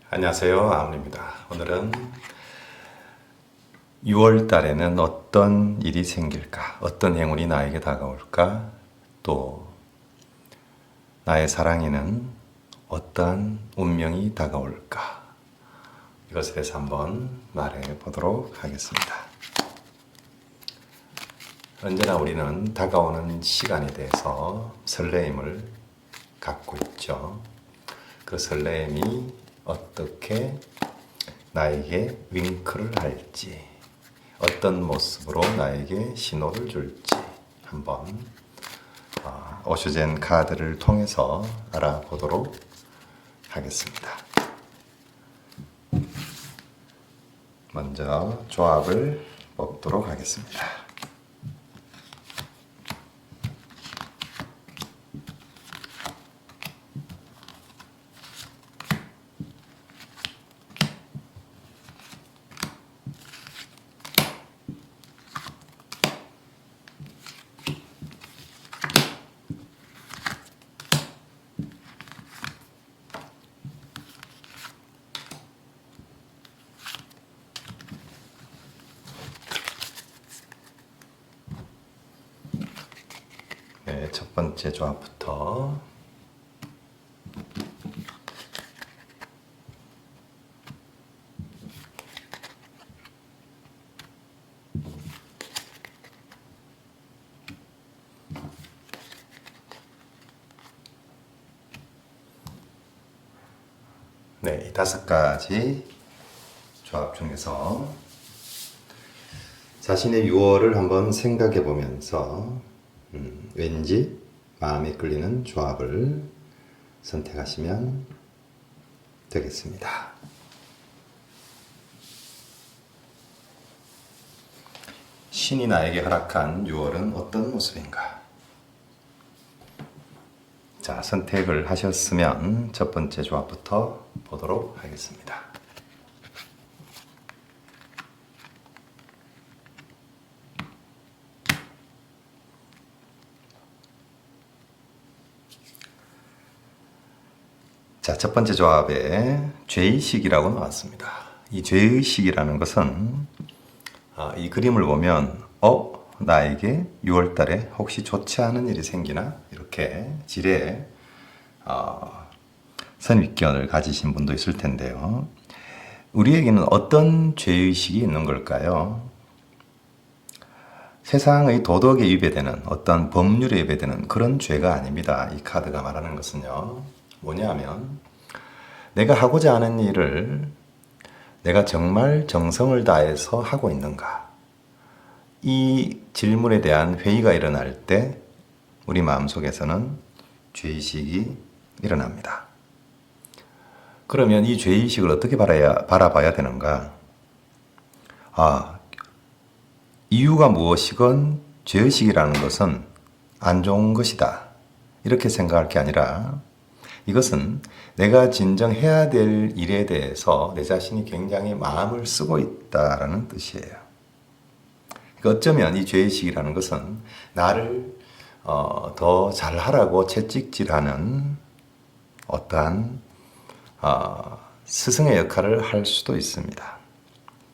안녕하세요. 아문입니다. 오늘은 6월 달에는 어떤 일이 생길까? 어떤 행운이 나에게 다가올까? 또 나의 사랑에는 어떠한 운명이 다가올까? 이것에 대해서 한번 말해 보도록 하겠습니다. 언제나 우리는 다가오는 시간에 대해서 설레임을 갖고 있죠. 그 설레임이 어떻게 나에게 윙크를 할지, 어떤 모습으로 나에게 신호를 줄지 한번 오슈젠 카드를 통해서 알아보도록 하겠습니다. 먼저 조합을 뽑도록 하겠습니다. 네, 첫 번째 조합부터 이 5가지 조합 중에서 자신의 6월을 한번 생각해 보면서 왠지 마음에 끌리는 조합을 선택하시면 되겠습니다. 신이 나에게 허락한 6월은 어떤 모습인가? 자, 선택을 하셨으면 첫 번째 조합부터 보도록 하겠습니다. 자, 첫 번째 조합에 죄의식이라고 나왔습니다. 이 죄의식이라는 것은 이 그림을 보면 나에게 6월 달에 혹시 좋지 않은 일이 생기나? 이렇게 지레 선입견을 가지신 분도 있을 텐데요. 우리에게는 어떤 죄의식이 있는 걸까요? 세상의 도덕에 위배되는 어떤 법률에 위배되는 그런 죄가 아닙니다. 이 카드가 말하는 것은요. 뭐냐면 내가 하고자 하는 일을 내가 정말 정성을 다해서 하고 있는가? 이 질문에 대한 회의가 일어날 때 우리 마음속에서는 죄의식이 일어납니다. 그러면 이 죄의식을 어떻게 바라봐야 되는가? 이유가 무엇이건 죄의식이라는 것은 안 좋은 것이다. 이렇게 생각할 게 아니라 이것은 내가 진정 해야 될 일에 대해서 내 자신이 굉장히 마음을 쓰고 있다라는 뜻이에요. 그러니까 어쩌면 이 죄의식이라는 것은 나를 더 잘하라고 채찍질하는 어떠한 스승의 역할을 할 수도 있습니다.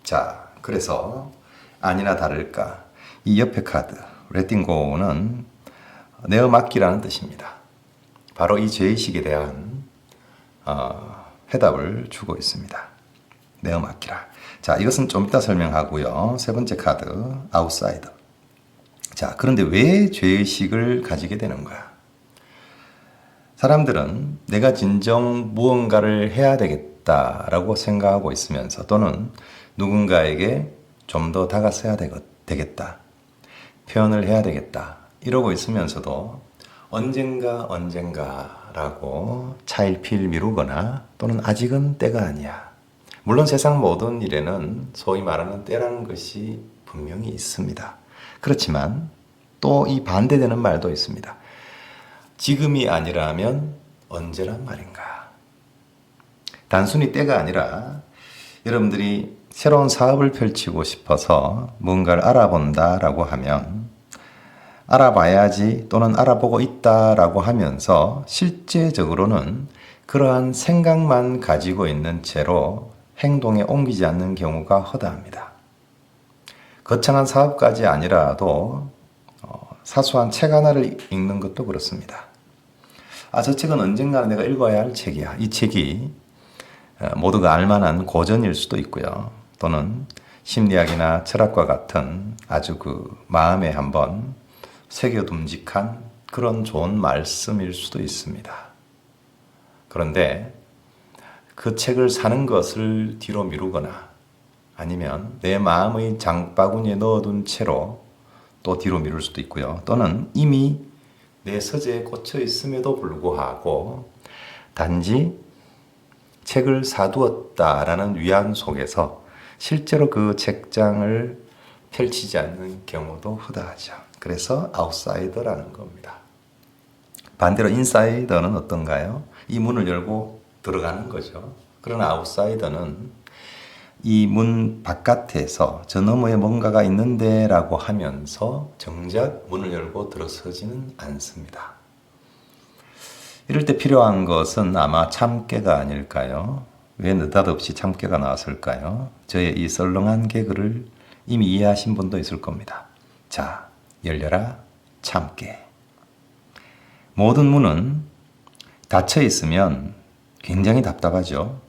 자, 그래서 아니나 다를까 이 옆에 카드 레팅고는 내어 맡기라는 뜻입니다. 바로 이 죄의식에 대한 해답을 주고 있습니다. 내어 맡기라. 자, 이것은 좀 이따 설명하고요. 세 번째 카드 아웃사이더. 자, 그런데 왜 죄의식을 가지게 되는 거야? 사람들은 내가 진정 무언가를 해야 되겠다라고 생각하고 있으면서 또는 누군가에게 좀 더 다가서야 되겠다. 표현을 해야 되겠다. 이러고 있으면서도 언젠가라고 차일피일 미루거나 또는 아직은 때가 아니야. 물론 세상 모든 일에는 소위 말하는 때라는 것이 분명히 있습니다. 그렇지만 또 이 반대되는 말도 있습니다. 지금이 아니라면 언제란 말인가? 단순히 때가 아니라 여러분들이 새로운 사업을 펼치고 싶어서 뭔가를 알아본다라고 하면 알아봐야지 또는 알아보고 있다라고 하면서 실제적으로는 그러한 생각만 가지고 있는 채로 행동에 옮기지 않는 경우가 허다합니다. 거창한 사업까지 아니라도 사소한 책 하나를 읽는 것도 그렇습니다. 저 책은 언젠가는 내가 읽어야 할 책이야. 이 책이 모두가 알만한 고전일 수도 있고요. 또는 심리학이나 철학과 같은 아주 마음에 한번 새겨둠직한 그런 좋은 말씀일 수도 있습니다. 그런데 그 책을 사는 것을 뒤로 미루거나 아니면 내 마음의 장바구니에 넣어둔 채로 또 뒤로 미룰 수도 있고요. 또는 이미 내 서재에 꽂혀 있음에도 불구하고 단지 책을 사두었다라는 위안 속에서 실제로 그 책장을 펼치지 않는 경우도 허다하죠. 그래서 아웃사이더라는 겁니다. 반대로 인사이더는 어떤가요? 이 문을 열고 들어가는 거죠. 그러나 아웃사이더는 이 문 바깥에서 저 너머에 뭔가가 있는데 라고 하면서 정작 문을 열고 들어서지는 않습니다. 이럴 때 필요한 것은 아마 참깨가 아닐까요? 왜 느닷없이 참깨가 나왔을까요? 저의 이 썰렁한 개그를 이미 이해하신 분도 있을 겁니다. 자, 열려라 참깨. 모든 문은 닫혀 있으면 굉장히 답답하죠.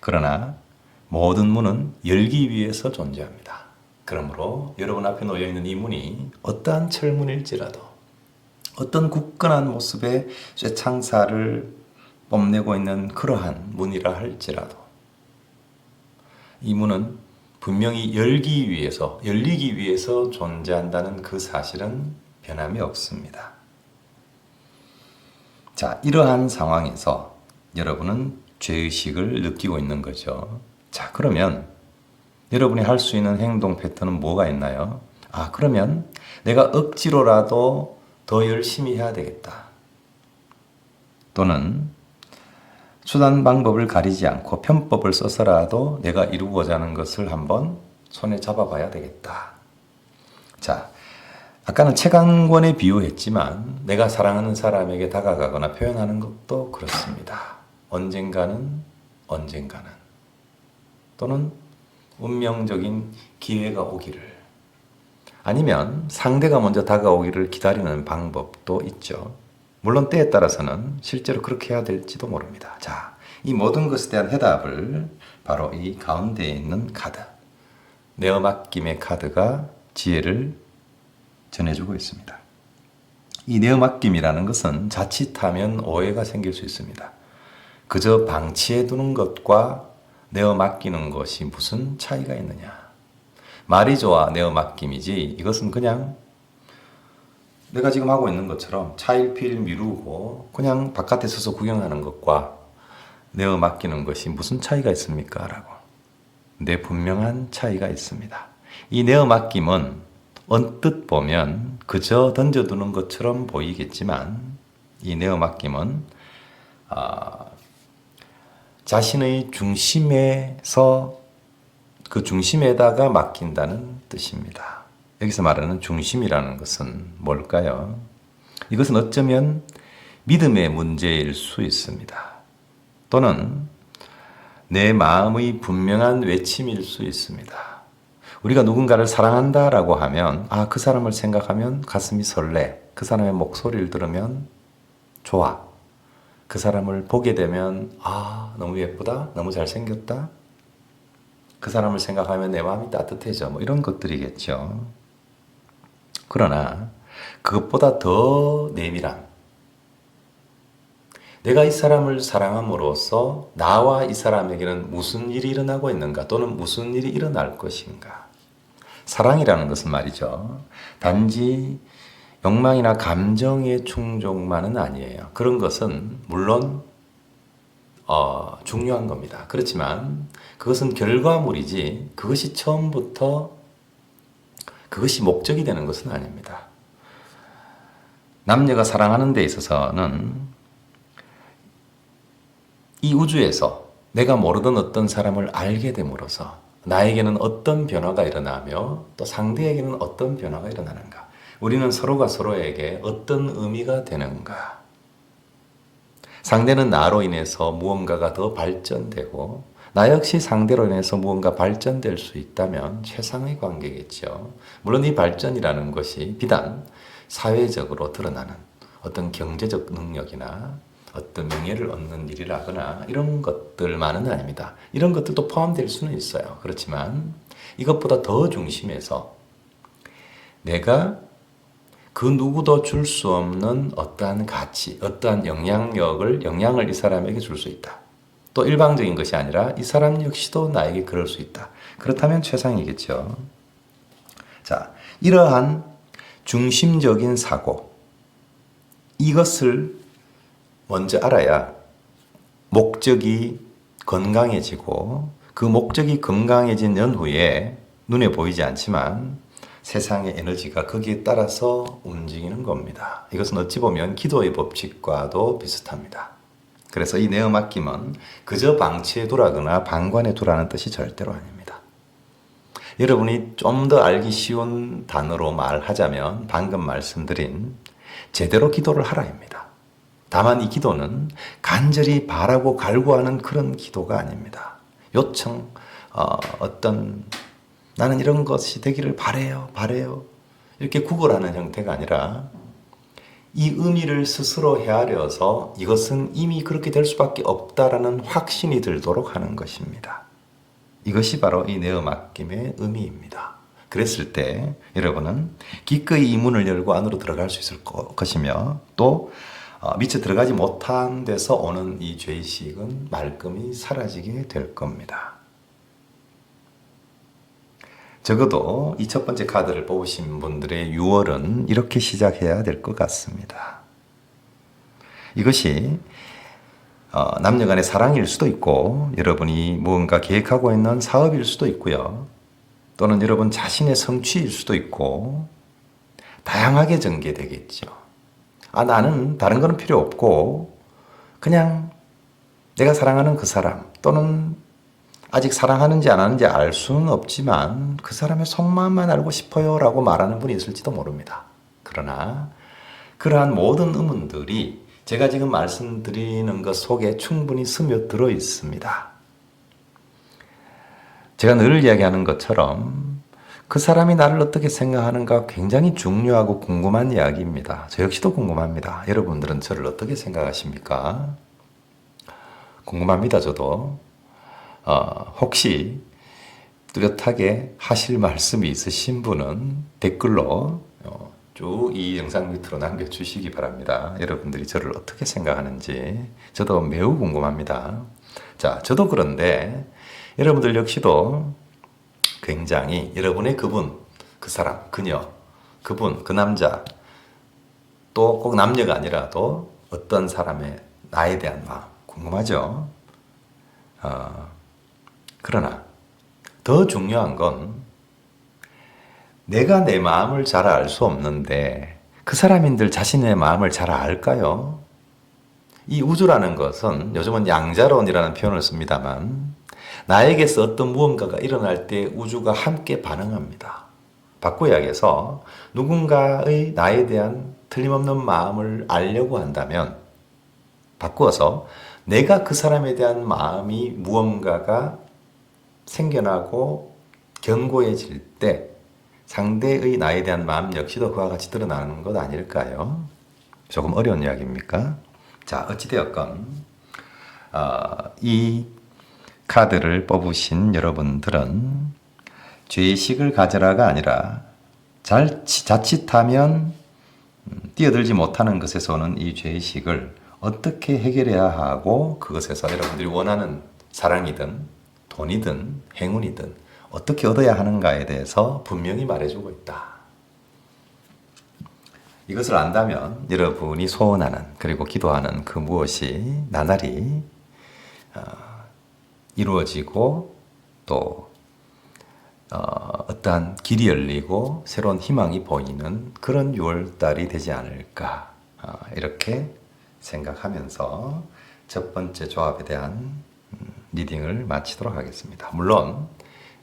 그러나 모든 문은 열기 위해서 존재합니다. 그러므로 여러분 앞에 놓여있는 이 문이 어떠한 철문일지라도 어떤 굳건한 모습의 쇠창살을 뽐내고 있는 그러한 문이라 할지라도 이 문은 분명히 열리기 위해서 존재한다는 그 사실은 변함이 없습니다. 자, 이러한 상황에서 여러분은 죄의식을 느끼고 있는 거죠. 자, 그러면 여러분이 할 수 있는 행동 패턴은 뭐가 있나요? 그러면 내가 억지로라도 더 열심히 해야 되겠다. 또는 수단 방법을 가리지 않고 편법을 써서라도 내가 이루고자 하는 것을 한번 손에 잡아봐야 되겠다. 자, 아까는 책 한 권에 비유했지만 내가 사랑하는 사람에게 다가가거나 표현하는 것도 그렇습니다. 언젠가는 또는 운명적인 기회가 오기를 아니면 상대가 먼저 다가오기를 기다리는 방법도 있죠. 물론 때에 따라서는 실제로 그렇게 해야 될지도 모릅니다. 자, 이 모든 것에 대한 해답을 바로 이 가운데에 있는 카드, 내어 맡김의 카드가 지혜를 전해주고 있습니다. 이 내어 맡김이라는 것은 자칫하면 오해가 생길 수 있습니다. 그저 방치해 두는 것과 내어 맡기는 것이 무슨 차이가 있느냐. 말이 좋아 내어 맡김이지 이것은 그냥 내가 지금 하고 있는 것처럼 차일피일 미루고 그냥 바깥에 서서 구경하는 것과 내어 맡기는 것이 무슨 차이가 있습니까? 라고. 네, 분명한 차이가 있습니다. 이 내어 맡김은 언뜻 보면 그저 던져두는 것처럼 보이겠지만 이 내어 맡김은 자신의 중심에서 그 중심에다가 맡긴다는 뜻입니다. 여기서 말하는 중심이라는 것은 뭘까요? 이것은 어쩌면 믿음의 문제일 수 있습니다. 또는 내 마음의 분명한 외침일 수 있습니다. 우리가 누군가를 사랑한다라고 하면 그 사람을 생각하면 가슴이 설레. 그 사람의 목소리를 들으면 좋아. 그 사람을 보게 되면 너무 예쁘다. 너무 잘생겼다. 그 사람을 생각하면 내 마음이 따뜻해져. 이런 것들이겠죠. 그러나 그것보다 더 내밀한 내가 이 사람을 사랑함으로써 나와 이 사람에게는 무슨 일이 일어나고 있는가 또는 무슨 일이 일어날 것인가. 사랑이라는 것은 말이죠. 단지 욕망이나 감정의 충족만은 아니에요. 그런 것은 물론 중요한 겁니다. 그렇지만 그것은 결과물이지 그것이 처음부터 그것이 목적이 되는 것은 아닙니다. 남녀가 사랑하는 데 있어서는 이 우주에서 내가 모르던 어떤 사람을 알게 됨으로써 나에게는 어떤 변화가 일어나며 또 상대에게는 어떤 변화가 일어나는가. 우리는 서로가 서로에게 어떤 의미가 되는가. 상대는 나로 인해서 무언가가 더 발전되고 나 역시 상대로 인해서 무언가 발전될 수 있다면 최상의 관계겠죠. 물론 이 발전이라는 것이 비단 사회적으로 드러나는 어떤 경제적 능력이나 어떤 명예를 얻는 일이라거나 이런 것들만은 아닙니다. 이런 것들도 포함될 수는 있어요. 그렇지만 이것보다 더 중심에서 내가 그 누구도 줄 수 없는 어떠한 가치, 어떠한 영향을 이 사람에게 줄 수 있다. 또 일방적인 것이 아니라 이 사람 역시도 나에게 그럴 수 있다. 그렇다면 최상이겠죠. 자, 이러한 중심적인 사고, 이것을 먼저 알아야 목적이 건강해지고 그 목적이 건강해진 연후에 눈에 보이지 않지만 세상의 에너지가 거기에 따라서 움직이는 겁니다. 이것은 어찌 보면 기도의 법칙과도 비슷합니다. 그래서 이 내어맡김은 그저 방치해 두라거나 방관해 두라는 뜻이 절대로 아닙니다. 여러분이 좀 더 알기 쉬운 단어로 말하자면 방금 말씀드린 제대로 기도를 하라입니다. 다만 이 기도는 간절히 바라고 갈구하는 그런 기도가 아닙니다. 요청, 나는 이런 것이 되기를 바래요. 이렇게 구걸하는 형태가 아니라 이 의미를 스스로 헤아려서 이것은 이미 그렇게 될 수밖에 없다라는 확신이 들도록 하는 것입니다. 이것이 바로 이 내어맡김의 의미입니다. 그랬을 때 여러분은 기꺼이 이 문을 열고 안으로 들어갈 수 있을 것이며 또 미처 들어가지 못한 데서 오는 이 죄의식은 말끔히 사라지게 될 겁니다. 적어도 이 첫 번째 카드를 뽑으신 분들의 6월은 이렇게 시작해야 될 것 같습니다. 이것이 남녀 간의 사랑일 수도 있고 여러분이 무언가 계획하고 있는 사업일 수도 있고요. 또는 여러분 자신의 성취일 수도 있고 다양하게 전개되겠죠. 나는 다른 거는 필요 없고 그냥 내가 사랑하는 그 사람 또는 아직 사랑하는지 안 하는지 알 수는 없지만 그 사람의 속마음만 알고 싶어요 라고 말하는 분이 있을지도 모릅니다. 그러나 그러한 모든 의문들이 제가 지금 말씀드리는 것 속에 충분히 스며들어 있습니다. 제가 늘 이야기하는 것처럼 그 사람이 나를 어떻게 생각하는가 굉장히 중요하고 궁금한 이야기입니다. 저 역시도 궁금합니다. 여러분들은 저를 어떻게 생각하십니까? 궁금합니다, 저도. 혹시 뚜렷하게 하실 말씀이 있으신 분은 댓글로 쭉 이 영상 밑으로 남겨주시기 바랍니다. 여러분들이 저를 어떻게 생각하는지 저도 매우 궁금합니다. 자, 저도 그런데 여러분들 역시도 굉장히 여러분의 그분, 그 사람, 그녀, 그분, 그 남자 또 꼭 남녀가 아니라도 어떤 사람의 나에 대한 마음 궁금하죠? 그러나 더 중요한 건 내가 내 마음을 잘 알 수 없는데 그 사람인들 자신의 마음을 잘 알까요? 이 우주라는 것은 요즘은 양자론이라는 표현을 씁니다만 나에게서 어떤 무언가가 일어날 때 우주가 함께 반응합니다. 바꿔 이야기해서 누군가의 나에 대한 틀림없는 마음을 알려고 한다면 바꾸어서 내가 그 사람에 대한 마음이 무언가가 생겨나고 견고해질 때 상대의 나에 대한 마음 역시도 그와 같이 드러나는 것 아닐까요? 조금 어려운 이야기입니까? 자, 어찌되었건 이 카드를 뽑으신 여러분들은 죄의식을 가져라가 아니라 자칫하면 뛰어들지 못하는 것에서 오는 이 죄의식을 어떻게 해결해야 하고 그것에서 여러분들이 원하는 사랑이든 돈이든 행운이든 어떻게 얻어야 하는가에 대해서 분명히 말해주고 있다. 이것을 안다면 여러분이 소원하는 그리고 기도하는 그 무엇이 나날이 이루어지고 또 어떠한 길이 열리고 새로운 희망이 보이는 그런 6월달이 되지 않을까 이렇게 생각하면서 첫 번째 조합에 대한 리딩을 마치도록 하겠습니다. 물론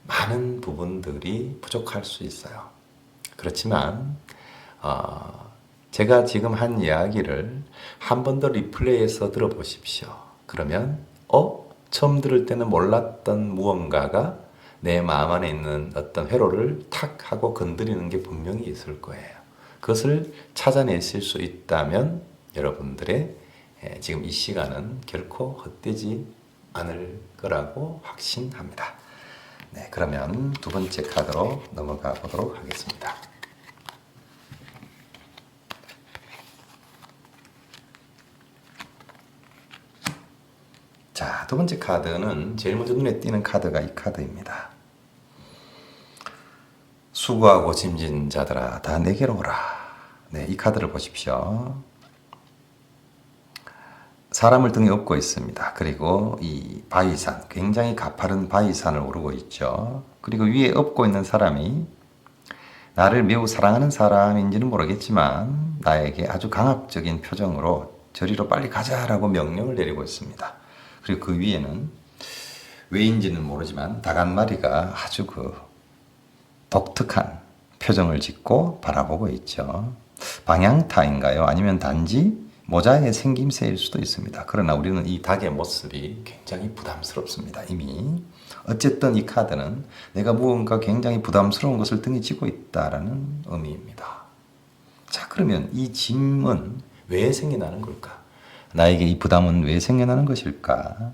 많은 부분들이 부족할 수 있어요. 그렇지만 제가 지금 한 이야기를 한 번 더 리플레이해서 들어보십시오. 그러면 처음 들을 때는 몰랐던 무언가가 내 마음 안에 있는 어떤 회로를 탁 하고 건드리는 게 분명히 있을 거예요. 그것을 찾아내실 수 있다면 여러분들의 지금 이 시간은 결코 헛되지 않을 거라고 확신합니다. 네, 그러면 두 번째 카드로 넘어가 보도록 하겠습니다. 자, 두 번째 카드는 제일 먼저 눈에 띄는 카드가 이 카드입니다. 수고하고 짐진 자들아 다 내게로 오라. 네, 이 카드를 보십시오. 사람을 등에 업고 있습니다. 그리고 이 바위산, 굉장히 가파른 바위산을 오르고 있죠. 그리고 위에 업고 있는 사람이 나를 매우 사랑하는 사람인지는 모르겠지만 나에게 아주 강압적인 표정으로 저리로 빨리 가자라고 명령을 내리고 있습니다. 그리고 그 위에는 왜인지는 모르지만 닭 한 마리가 아주 독특한 표정을 짓고 바라보고 있죠. 방향타인가요? 아니면 단지 모자의 생김새일 수도 있습니다. 그러나 우리는 이 닭의 모습이 굉장히 부담스럽습니다. 이미 어쨌든 이 카드는 내가 무언가 굉장히 부담스러운 것을 등에 지고 있다라는 의미입니다. 자, 그러면 이 짐은 왜 생겨나는 걸까? 나에게 이 부담은 왜 생겨나는 것일까?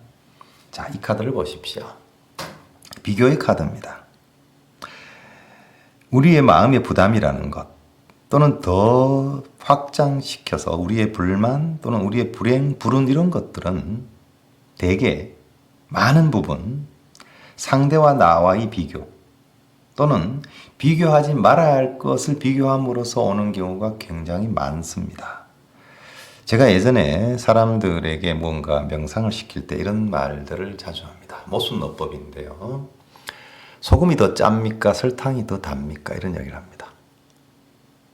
자, 이 카드를 보십시오. 비교의 카드입니다. 우리의 마음의 부담이라는 것 또는 더 확장시켜서 우리의 불만 또는 우리의 불행, 불운 이런 것들은 대개 많은 부분 상대와 나와의 비교 또는 비교하지 말아야 할 것을 비교함으로써 오는 경우가 굉장히 많습니다. 제가 예전에 사람들에게 뭔가 명상을 시킬 때 이런 말들을 자주 합니다. 모순노법인데요. 소금이 더 짭니까? 설탕이 더 답니까? 이런 이야기를 합니다.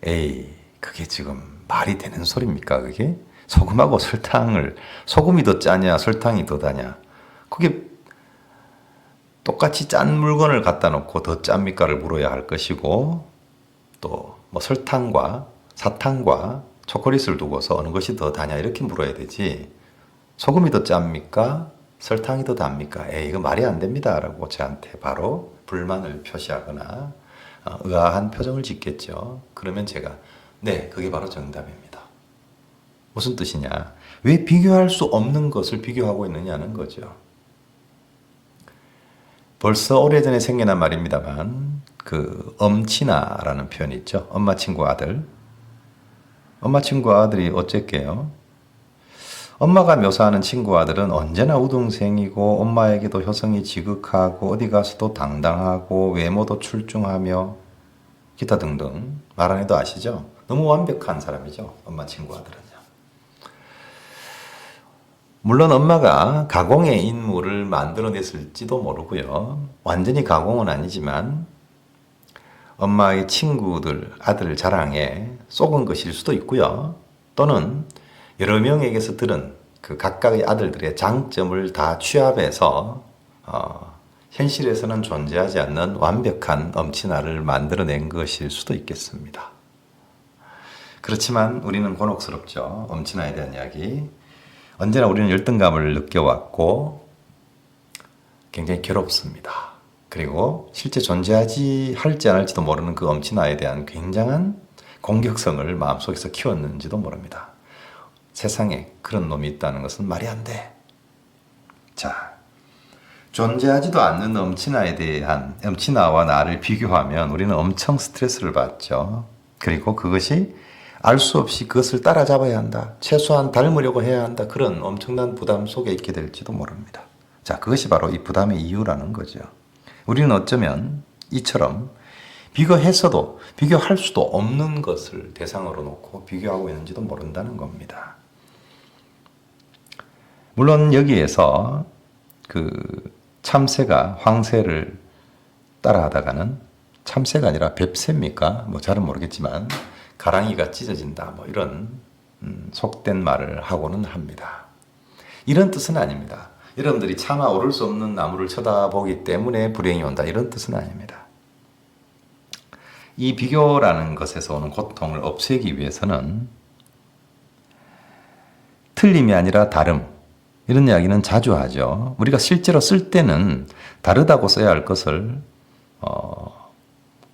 에이, 그게 지금 말이 되는 소리입니까? 그게? 소금하고 설탕을, 소금이 더 짜냐, 설탕이 더 다냐? 그게 똑같이 짠 물건을 갖다 놓고 더 짭니까를 물어야 할 것이고, 또 뭐 설탕과 사탕과 초콜릿을 두고서 어느 것이 더 다냐 이렇게 물어야 되지. 소금이 더 짭니까? 설탕이 더 답니까? 에이, 이거 말이 안 됩니다. 라고 저한테 바로 불만을 표시하거나 의아한 표정을 짓겠죠. 그러면 제가 네, 그게 바로 정답입니다. 무슨 뜻이냐? 왜 비교할 수 없는 것을 비교하고 있느냐는 거죠. 벌써 오래전에 생겨난 말입니다만 엄친아라는 표현이 있죠. 엄마 친구 아들. 엄마 친구 아들이 어쨌게요? 엄마가 묘사하는 친구 아들은 언제나 우등생이고 엄마에게도 효성이 지극하고 어디 가서도 당당하고 외모도 출중하며 기타 등등 말 안 해도 아시죠? 너무 완벽한 사람이죠. 엄마 친구 아들은요. 물론 엄마가 가공의 인물을 만들어냈을지도 모르고요. 완전히 가공은 아니지만 엄마의 친구들 아들 자랑에 속은 것일 수도 있고요. 또는 여러 명에게서 들은 그 각각의 아들들의 장점을 다 취합해서 현실에서는 존재하지 않는 완벽한 엄친아를 만들어낸 것일 수도 있겠습니다. 그렇지만 우리는 곤혹스럽죠. 엄친아에 대한 이야기. 언제나 우리는 열등감을 느껴왔고 굉장히 괴롭습니다. 그리고 실제 존재하지 할지 않을지도 모르는 그 엄친아에 대한 굉장한 공격성을 마음속에서 키웠는지도 모릅니다. 세상에 그런 놈이 있다는 것은 말이 안 돼. 자, 존재하지도 않는 엄친아에 대한 엄친아와 나를 비교하면 우리는 엄청 스트레스를 받죠. 그리고 그것이 알 수 없이 그것을 따라잡아야 한다. 최소한 닮으려고 해야 한다. 그런 엄청난 부담 속에 있게 될지도 모릅니다. 자, 그것이 바로 이 부담의 이유라는 거죠. 우리는 어쩌면 이처럼 비교했어도 비교할 수도 없는 것을 대상으로 놓고 비교하고 있는지도 모른다는 겁니다. 물론 여기에서 참새가 황새를 따라하다가는 참새가 아니라 뱁새입니까? 뭐 잘은 모르겠지만 가랑이가 찢어진다. 뭐 이런 속된 말을 하고는 합니다. 이런 뜻은 아닙니다. 여러분들이 차마 오를 수 없는 나무를 쳐다보기 때문에 불행이 온다. 이런 뜻은 아닙니다. 이 비교라는 것에서 오는 고통을 없애기 위해서는 틀림이 아니라 다름. 이런 이야기는 자주 하죠. 우리가 실제로 쓸 때는 다르다고 써야 할 것을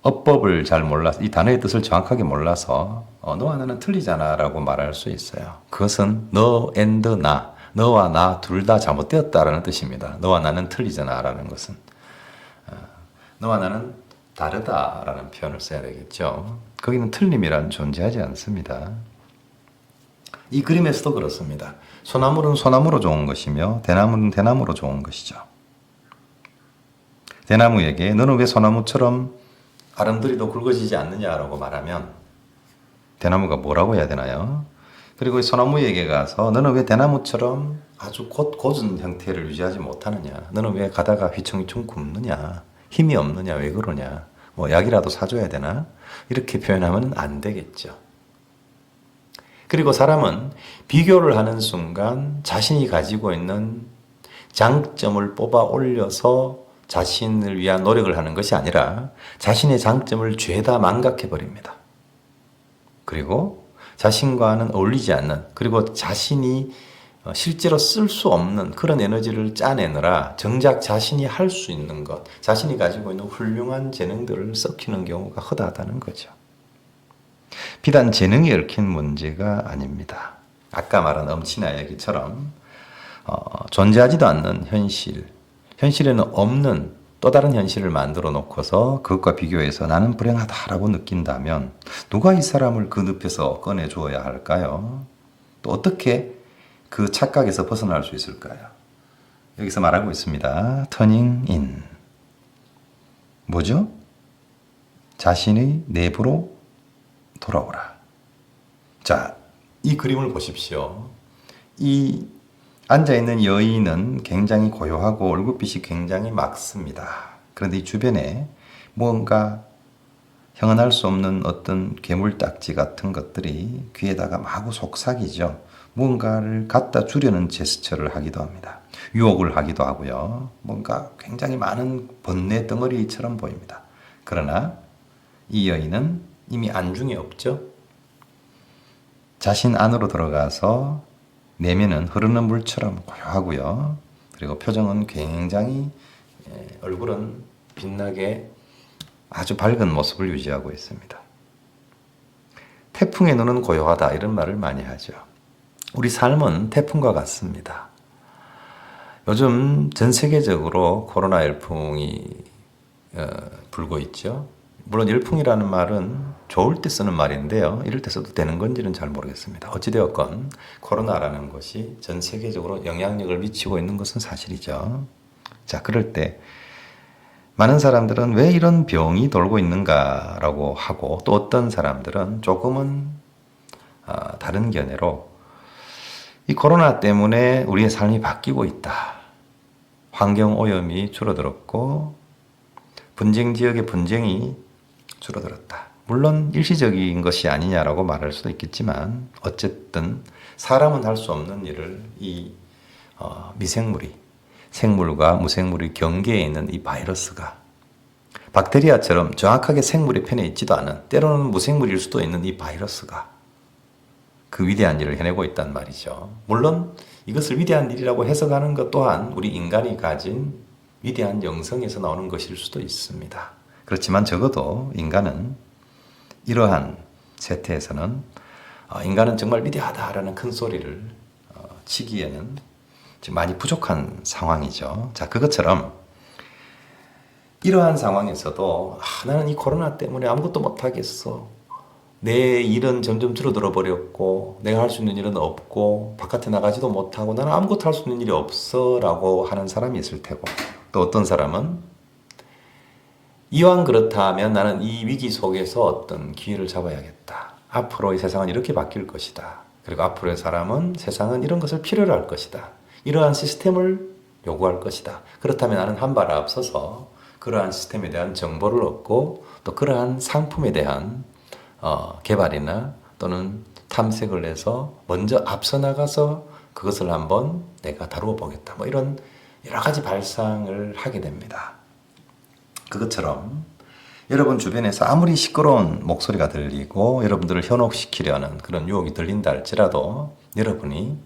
어법을 잘 몰라서 이 단어의 뜻을 정확하게 몰라서 너와 나는 틀리잖아 라고 말할 수 있어요. 그것은 너 and 나, 너와 나 둘 다 잘못되었다라는 뜻입니다. 너와 나는 틀리잖아 라는 것은 너와 나는 다르다라는 표현을 써야 되겠죠. 거기는 틀림이란 존재하지 않습니다. 이 그림에서도 그렇습니다. 소나무는 소나무로 좋은 것이며 대나무는 대나무로 좋은 것이죠. 대나무에게 너는 왜 소나무처럼 아름드리도 굵어지지 않느냐라고 말하면 대나무가 뭐라고 해야 되나요? 그리고 소나무에게 가서 너는 왜 대나무처럼 아주 곧은 형태를 유지하지 못하느냐? 너는 왜 가다가 휘청휘청 굽느냐? 힘이 없느냐? 왜 그러냐? 뭐 약이라도 사줘야 되나? 이렇게 표현하면 안 되겠죠. 그리고 사람은 비교를 하는 순간 자신이 가지고 있는 장점을 뽑아 올려서 자신을 위한 노력을 하는 것이 아니라 자신의 장점을 죄다 망각해버립니다. 그리고 자신과는 어울리지 않는, 그리고 자신이 실제로 쓸 수 없는 그런 에너지를 짜내느라 정작 자신이 할 수 있는 것, 자신이 가지고 있는 훌륭한 재능들을 썩히는 경우가 허다하다는 거죠. 비단 재능이 얽힌 문제가 아닙니다. 아까 말한 엄친아 얘기처럼 존재하지도 않는 현실, 현실에는 없는 또 다른 현실을 만들어 놓고서 그것과 비교해서 나는 불행하다라고 느낀다면 누가 이 사람을 그 늪에서 꺼내 주어야 할까요? 또 어떻게 그 착각에서 벗어날 수 있을까요? 여기서 말하고 있습니다. 터닝 인. 뭐죠? 자신의 내부로 돌아오라. 자, 이 그림을 보십시오. 이 앉아있는 여인은 굉장히 고요하고 얼굴빛이 굉장히 맑습니다. 그런데 이 주변에 무언가 형언할 수 없는 어떤 괴물딱지 같은 것들이 귀에다가 마구 속삭이죠. 무언가를 갖다 주려는 제스처를 하기도 합니다. 유혹을 하기도 하고요. 뭔가 굉장히 많은 번뇌 덩어리처럼 보입니다. 그러나 이 여인은 이미 안중에 없죠. 자신 안으로 들어가서 내면은 흐르는 물처럼 고요하고요. 그리고 표정은 굉장히 얼굴은 빛나게 아주 밝은 모습을 유지하고 있습니다. 태풍의 눈은 고요하다 이런 말을 많이 하죠. 우리 삶은 태풍과 같습니다. 요즘 전 세계적으로 코로나 열풍이 불고 있죠. 물론 열풍이라는 말은 좋을 때 쓰는 말인데요. 이럴 때 써도 되는 건지는 잘 모르겠습니다. 어찌되었건 코로나라는 것이 전 세계적으로 영향력을 미치고 있는 것은 사실이죠. 자, 그럴 때 많은 사람들은 왜 이런 병이 돌고 있는가라고 하고 또 어떤 사람들은 조금은 다른 견해로 이 코로나 때문에 우리의 삶이 바뀌고 있다. 환경 오염이 줄어들었고 분쟁 지역의 분쟁이 줄어들었다. 물론 일시적인 것이 아니냐라고 말할 수도 있겠지만 어쨌든 사람은 할 수 없는 일을 이 미생물이 생물과 무생물의 경계에 있는 이 바이러스가 박테리아처럼 정확하게 생물의 편에 있지도 않은 때로는 무생물일 수도 있는 이 바이러스가 그 위대한 일을 해내고 있단 말이죠. 물론 이것을 위대한 일이라고 해석하는 것 또한 우리 인간이 가진 위대한 영성에서 나오는 것일 수도 있습니다. 그렇지만 적어도 인간은 이러한 세태에서는 인간은 정말 위대하다라는 큰 소리를 치기에는 지금 많이 부족한 상황이죠. 자, 그것처럼 이러한 상황에서도 나는 이 코로나 때문에 아무것도 못하겠어. 내 일은 점점 줄어들어 버렸고 내가 할 수 있는 일은 없고 바깥에 나가지도 못하고 나는 아무것도 할 수 있는 일이 없어 라고 하는 사람이 있을 테고 또 어떤 사람은 이왕 그렇다면 나는 이 위기 속에서 어떤 기회를 잡아야겠다. 앞으로 이 세상은 이렇게 바뀔 것이다. 그리고 앞으로의 사람은 세상은 이런 것을 필요로 할 것이다. 이러한 시스템을 요구할 것이다. 그렇다면 나는 한 발 앞서서 그러한 시스템에 대한 정보를 얻고 또 그러한 상품에 대한 개발이나 또는 탐색을 해서 먼저 앞서 나가서 그것을 한번 내가 다루어 보겠다. 뭐 이런 여러 가지 발상을 하게 됩니다. 그것처럼 여러분 주변에서 아무리 시끄러운 목소리가 들리고 여러분들을 현혹시키려는 그런 유혹이 들린다 할지라도 여러분이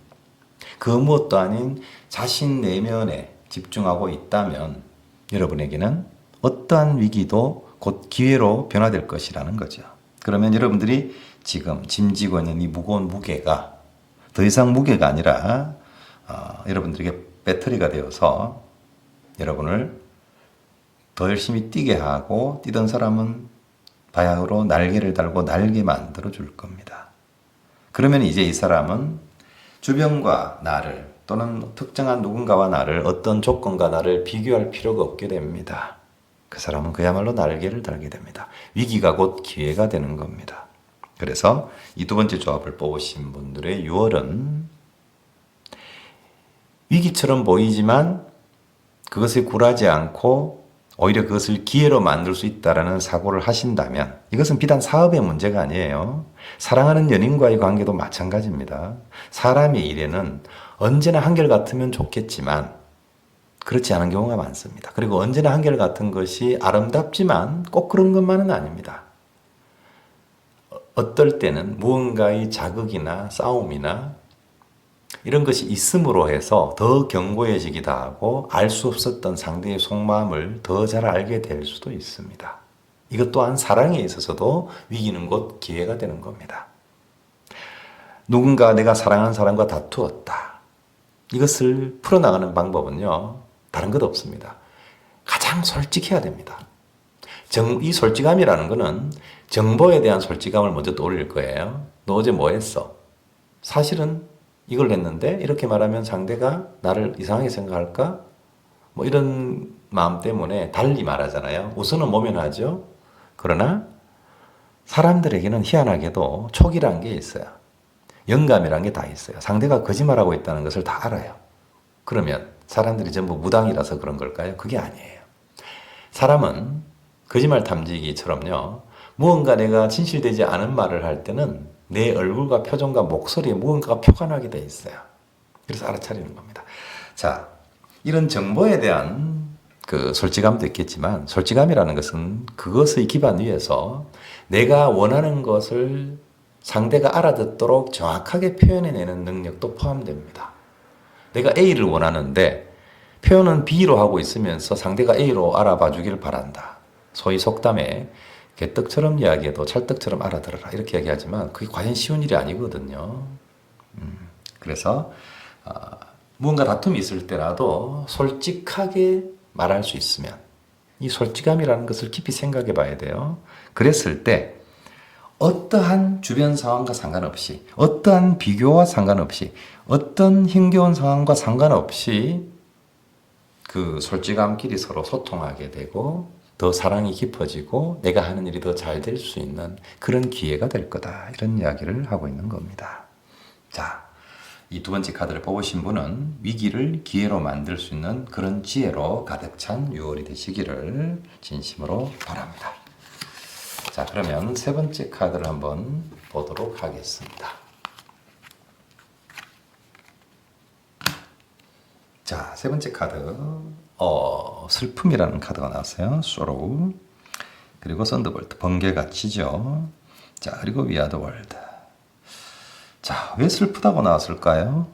그 무엇도 아닌 자신 내면에 집중하고 있다면 여러분에게는 어떠한 위기도 곧 기회로 변화될 것이라는 거죠. 그러면 여러분들이 지금 짐지고 있는 이 무거운 무게가 더 이상 무게가 아니라 여러분들에게 배터리가 되어서 여러분을 더 열심히 뛰게 하고 뛰던 사람은 바야흐로 날개를 달고 날게 만들어 줄 겁니다. 그러면 이제 이 사람은 주변과 나를 또는 특정한 누군가와 나를 어떤 조건과 나를 비교할 필요가 없게 됩니다. 그 사람은 그야말로 날개를 달게 됩니다. 위기가 곧 기회가 되는 겁니다. 그래서 이 두 번째 조합을 뽑으신 분들의 6월은 위기처럼 보이지만 그것에 굴하지 않고 오히려 그것을 기회로 만들 수 있다는 사고를 하신다면 이것은 비단 사업의 문제가 아니에요. 사랑하는 연인과의 관계도 마찬가지입니다. 사람의 일에는 언제나 한결같으면 좋겠지만 그렇지 않은 경우가 많습니다. 그리고 언제나 한결같은 것이 아름답지만 꼭 그런 것만은 아닙니다. 어떨 때는 무언가의 자극이나 싸움이나 이런 것이 있음으로 해서 더 견고해지기도 하고 알 수 없었던 상대의 속마음을 더 잘 알게 될 수도 있습니다. 이것 또한 사랑에 있어서도 위기는 곧 기회가 되는 겁니다. 누군가 내가 사랑하는 사람과 다투었다. 이것을 풀어나가는 방법은요, 다른 것 없습니다. 가장 솔직해야 됩니다. 이 솔직함이라는 것은 정보에 대한 솔직함을 먼저 떠올릴 거예요. 너 어제 뭐 했어? 사실은 이걸 했는데 이렇게 말하면 상대가 나를 이상하게 생각할까? 뭐 이런 마음 때문에 달리 말하잖아요. 우선은 모면하죠. 그러나 사람들에게는 희한하게도 촉이란 게 있어요. 영감이란 게 다 있어요. 상대가 거짓말하고 있다는 것을 다 알아요. 그러면 사람들이 전부 무당이라서 그런 걸까요? 그게 아니에요. 사람은 거짓말 탐지기처럼요. 무언가 내가 진실되지 않은 말을 할 때는 내 얼굴과 표정과 목소리에 무언가가 표가 나게 돼 있어요. 그래서 알아차리는 겁니다. 자, 이런 정보에 대한 그 솔직함도 있겠지만 솔직함이라는 것은 그것의 기반 위에서 내가 원하는 것을 상대가 알아듣도록 정확하게 표현해내는 능력도 포함됩니다. 내가 A를 원하는데 표현은 B로 하고 있으면서 상대가 A로 알아봐 주기를 바란다. 소위 속담에 개떡처럼 이야기해도 찰떡처럼 알아들어라 이렇게 얘기하지만 그게 과연 쉬운 일이 아니거든요. 그래서 무언가 다툼이 있을 때라도 솔직하게 말할 수 있으면 이 솔직함이라는 것을 깊이 생각해 봐야 돼요. 그랬을 때 어떠한 주변 상황과 상관없이 어떠한 비교와 상관없이 어떤 힘겨운 상황과 상관없이 그 솔직함끼리 서로 소통하게 되고 더 사랑이 깊어지고 내가 하는 일이 더 잘 될 수 있는 그런 기회가 될 거다. 이런 이야기를 하고 있는 겁니다. 자, 이 두 번째 카드를 뽑으신 분은 위기를 기회로 만들 수 있는 그런 지혜로 가득 찬 6월이 되시기를 진심으로 바랍니다. 자, 그러면 세 번째 카드를 한번 보도록 하겠습니다. 자, 세 번째 카드 슬픔이라는 카드가 나왔어요. sorrow. 그리고 썬더볼트, 번개가 치죠. 자, 그리고 위아더 월드. 자, 왜 슬프다고 나왔을까요?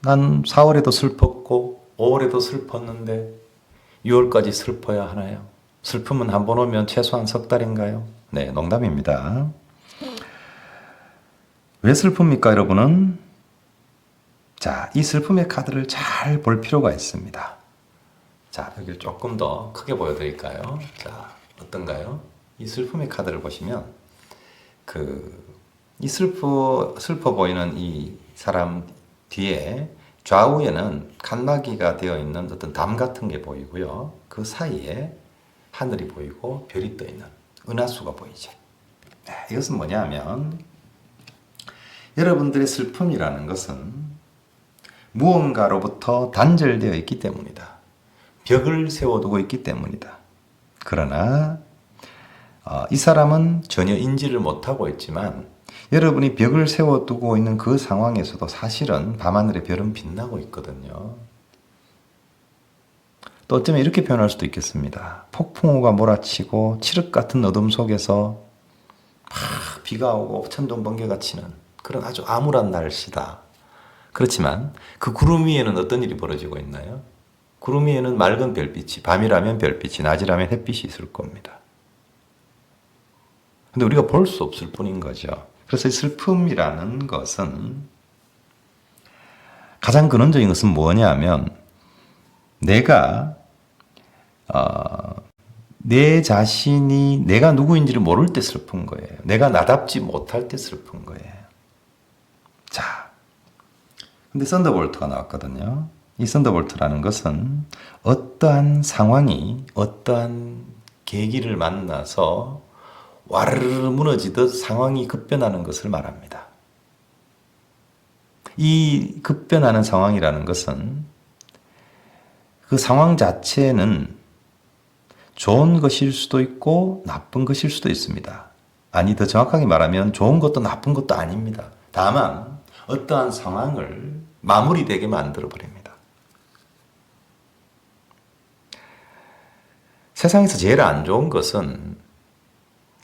난 4월에도 슬펐고 5월에도 슬펐는데 6월까지 슬퍼야 하나요? 슬픔은 한 번 오면 최소한 석 달인가요? 네, 농담입니다. 왜 슬픕니까, 여러분은? 자, 이 슬픔의 카드를 잘 볼 필요가 있습니다. 자, 여기를 조금 더 크게 보여드릴까요? 자, 어떤가요? 이 슬픔의 카드를 보시면 이 슬퍼 보이는 이 사람 뒤에 좌우에는 칸막이가 되어 있는 어떤 담 같은 게 보이고요. 그 사이에 하늘이 보이고 별이 떠 있는 은하수가 보이죠. 네, 이것은 뭐냐면 여러분들의 슬픔이라는 것은 무언가로부터 단절되어 있기 때문이다. 벽을 세워두고 있기 때문이다. 그러나 이 사람은 전혀 인지를 못하고 있지만 여러분이 벽을 세워두고 있는 그 상황에서도 사실은 밤하늘의 별은 빛나고 있거든요. 또 어쩌면 이렇게 표현할 수도 있겠습니다. 폭풍우가 몰아치고 칠흑 같은 어둠 속에서 막 비가 오고 천둥 번개가 치는 그런 아주 암울한 날씨다. 그렇지만 그 구름 위에는 어떤 일이 벌어지고 있나요? 구름 위에는 맑은 별빛이, 밤이라면 별빛이, 낮이라면 햇빛이 있을 겁니다. 근데 우리가 볼 수 없을 뿐인 거죠. 그래서 이 슬픔이라는 것은 가장 근원적인 것은 뭐냐면 내가 내 자신이 내가 누구인지를 모를 때 슬픈 거예요. 내가 나답지 못할 때 슬픈 거예요. 자, 근데 썬더볼트가 나왔거든요. 이 썬더볼트라는 것은 어떠한 상황이 어떠한 계기를 만나서 와르르 무너지듯 상황이 급변하는 것을 말합니다. 이 급변하는 상황이라는 것은 그 상황 자체는 좋은 것일 수도 있고 나쁜 것일 수도 있습니다. 아니, 더 정확하게 말하면 좋은 것도 나쁜 것도 아닙니다. 다만 어떠한 상황을 마무리되게 만들어버립니다. 세상에서 제일 안 좋은 것은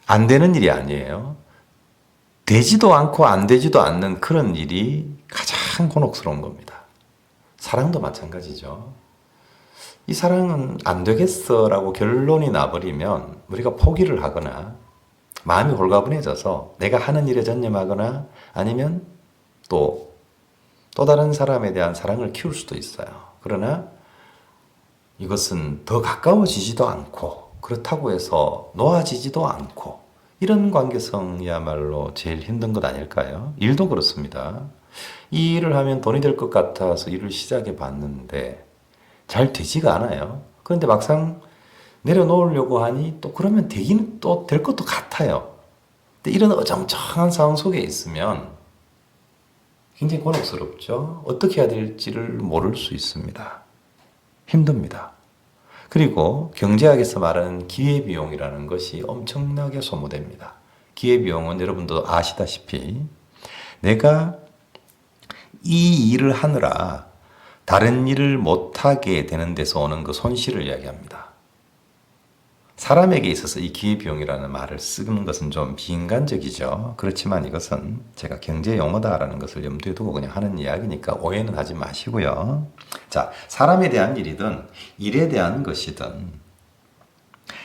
안 되는 일이 아니에요. 되지도 않고 안 되지도 않는 그런 일이 가장 곤혹스러운 겁니다. 사랑도 마찬가지죠. 이 사랑은 안 되겠어라고 결론이 나버리면 우리가 포기를 하거나 마음이 홀가분해져서 내가 하는 일에 전념하거나 아니면 또 다른 사람에 대한 사랑을 키울 수도 있어요. 그러나 이것은 더 가까워지지도 않고 그렇다고 해서 놓아지지도 않고 이런 관계성이야말로 제일 힘든 것 아닐까요? 일도 그렇습니다. 이 일을 하면 돈이 될 것 같아서 일을 시작해 봤는데 잘 되지가 않아요. 그런데 막상 내려놓으려고 하니 또 그러면 되기는 또 될 것도 같아요. 근데 이런 어정쩡한 상황 속에 있으면 굉장히 곤혹스럽죠. 어떻게 해야 될지를 모를 수 있습니다. 힘듭니다. 그리고 경제학에서 말하는 기회비용이라는 것이 엄청나게 소모됩니다. 기회비용은 여러분도 아시다시피 내가 이 일을 하느라 다른 일을 못하게 되는 데서 오는 그 손실을 이야기합니다. 사람에게 있어서 이 기회비용이라는 말을 쓰는 것은 좀 비인간적이죠. 그렇지만 이것은 제가 경제 용어다라는 것을 염두에 두고 그냥 하는 이야기니까 오해는 하지 마시고요. 자, 사람에 대한 일이든 일에 대한 것이든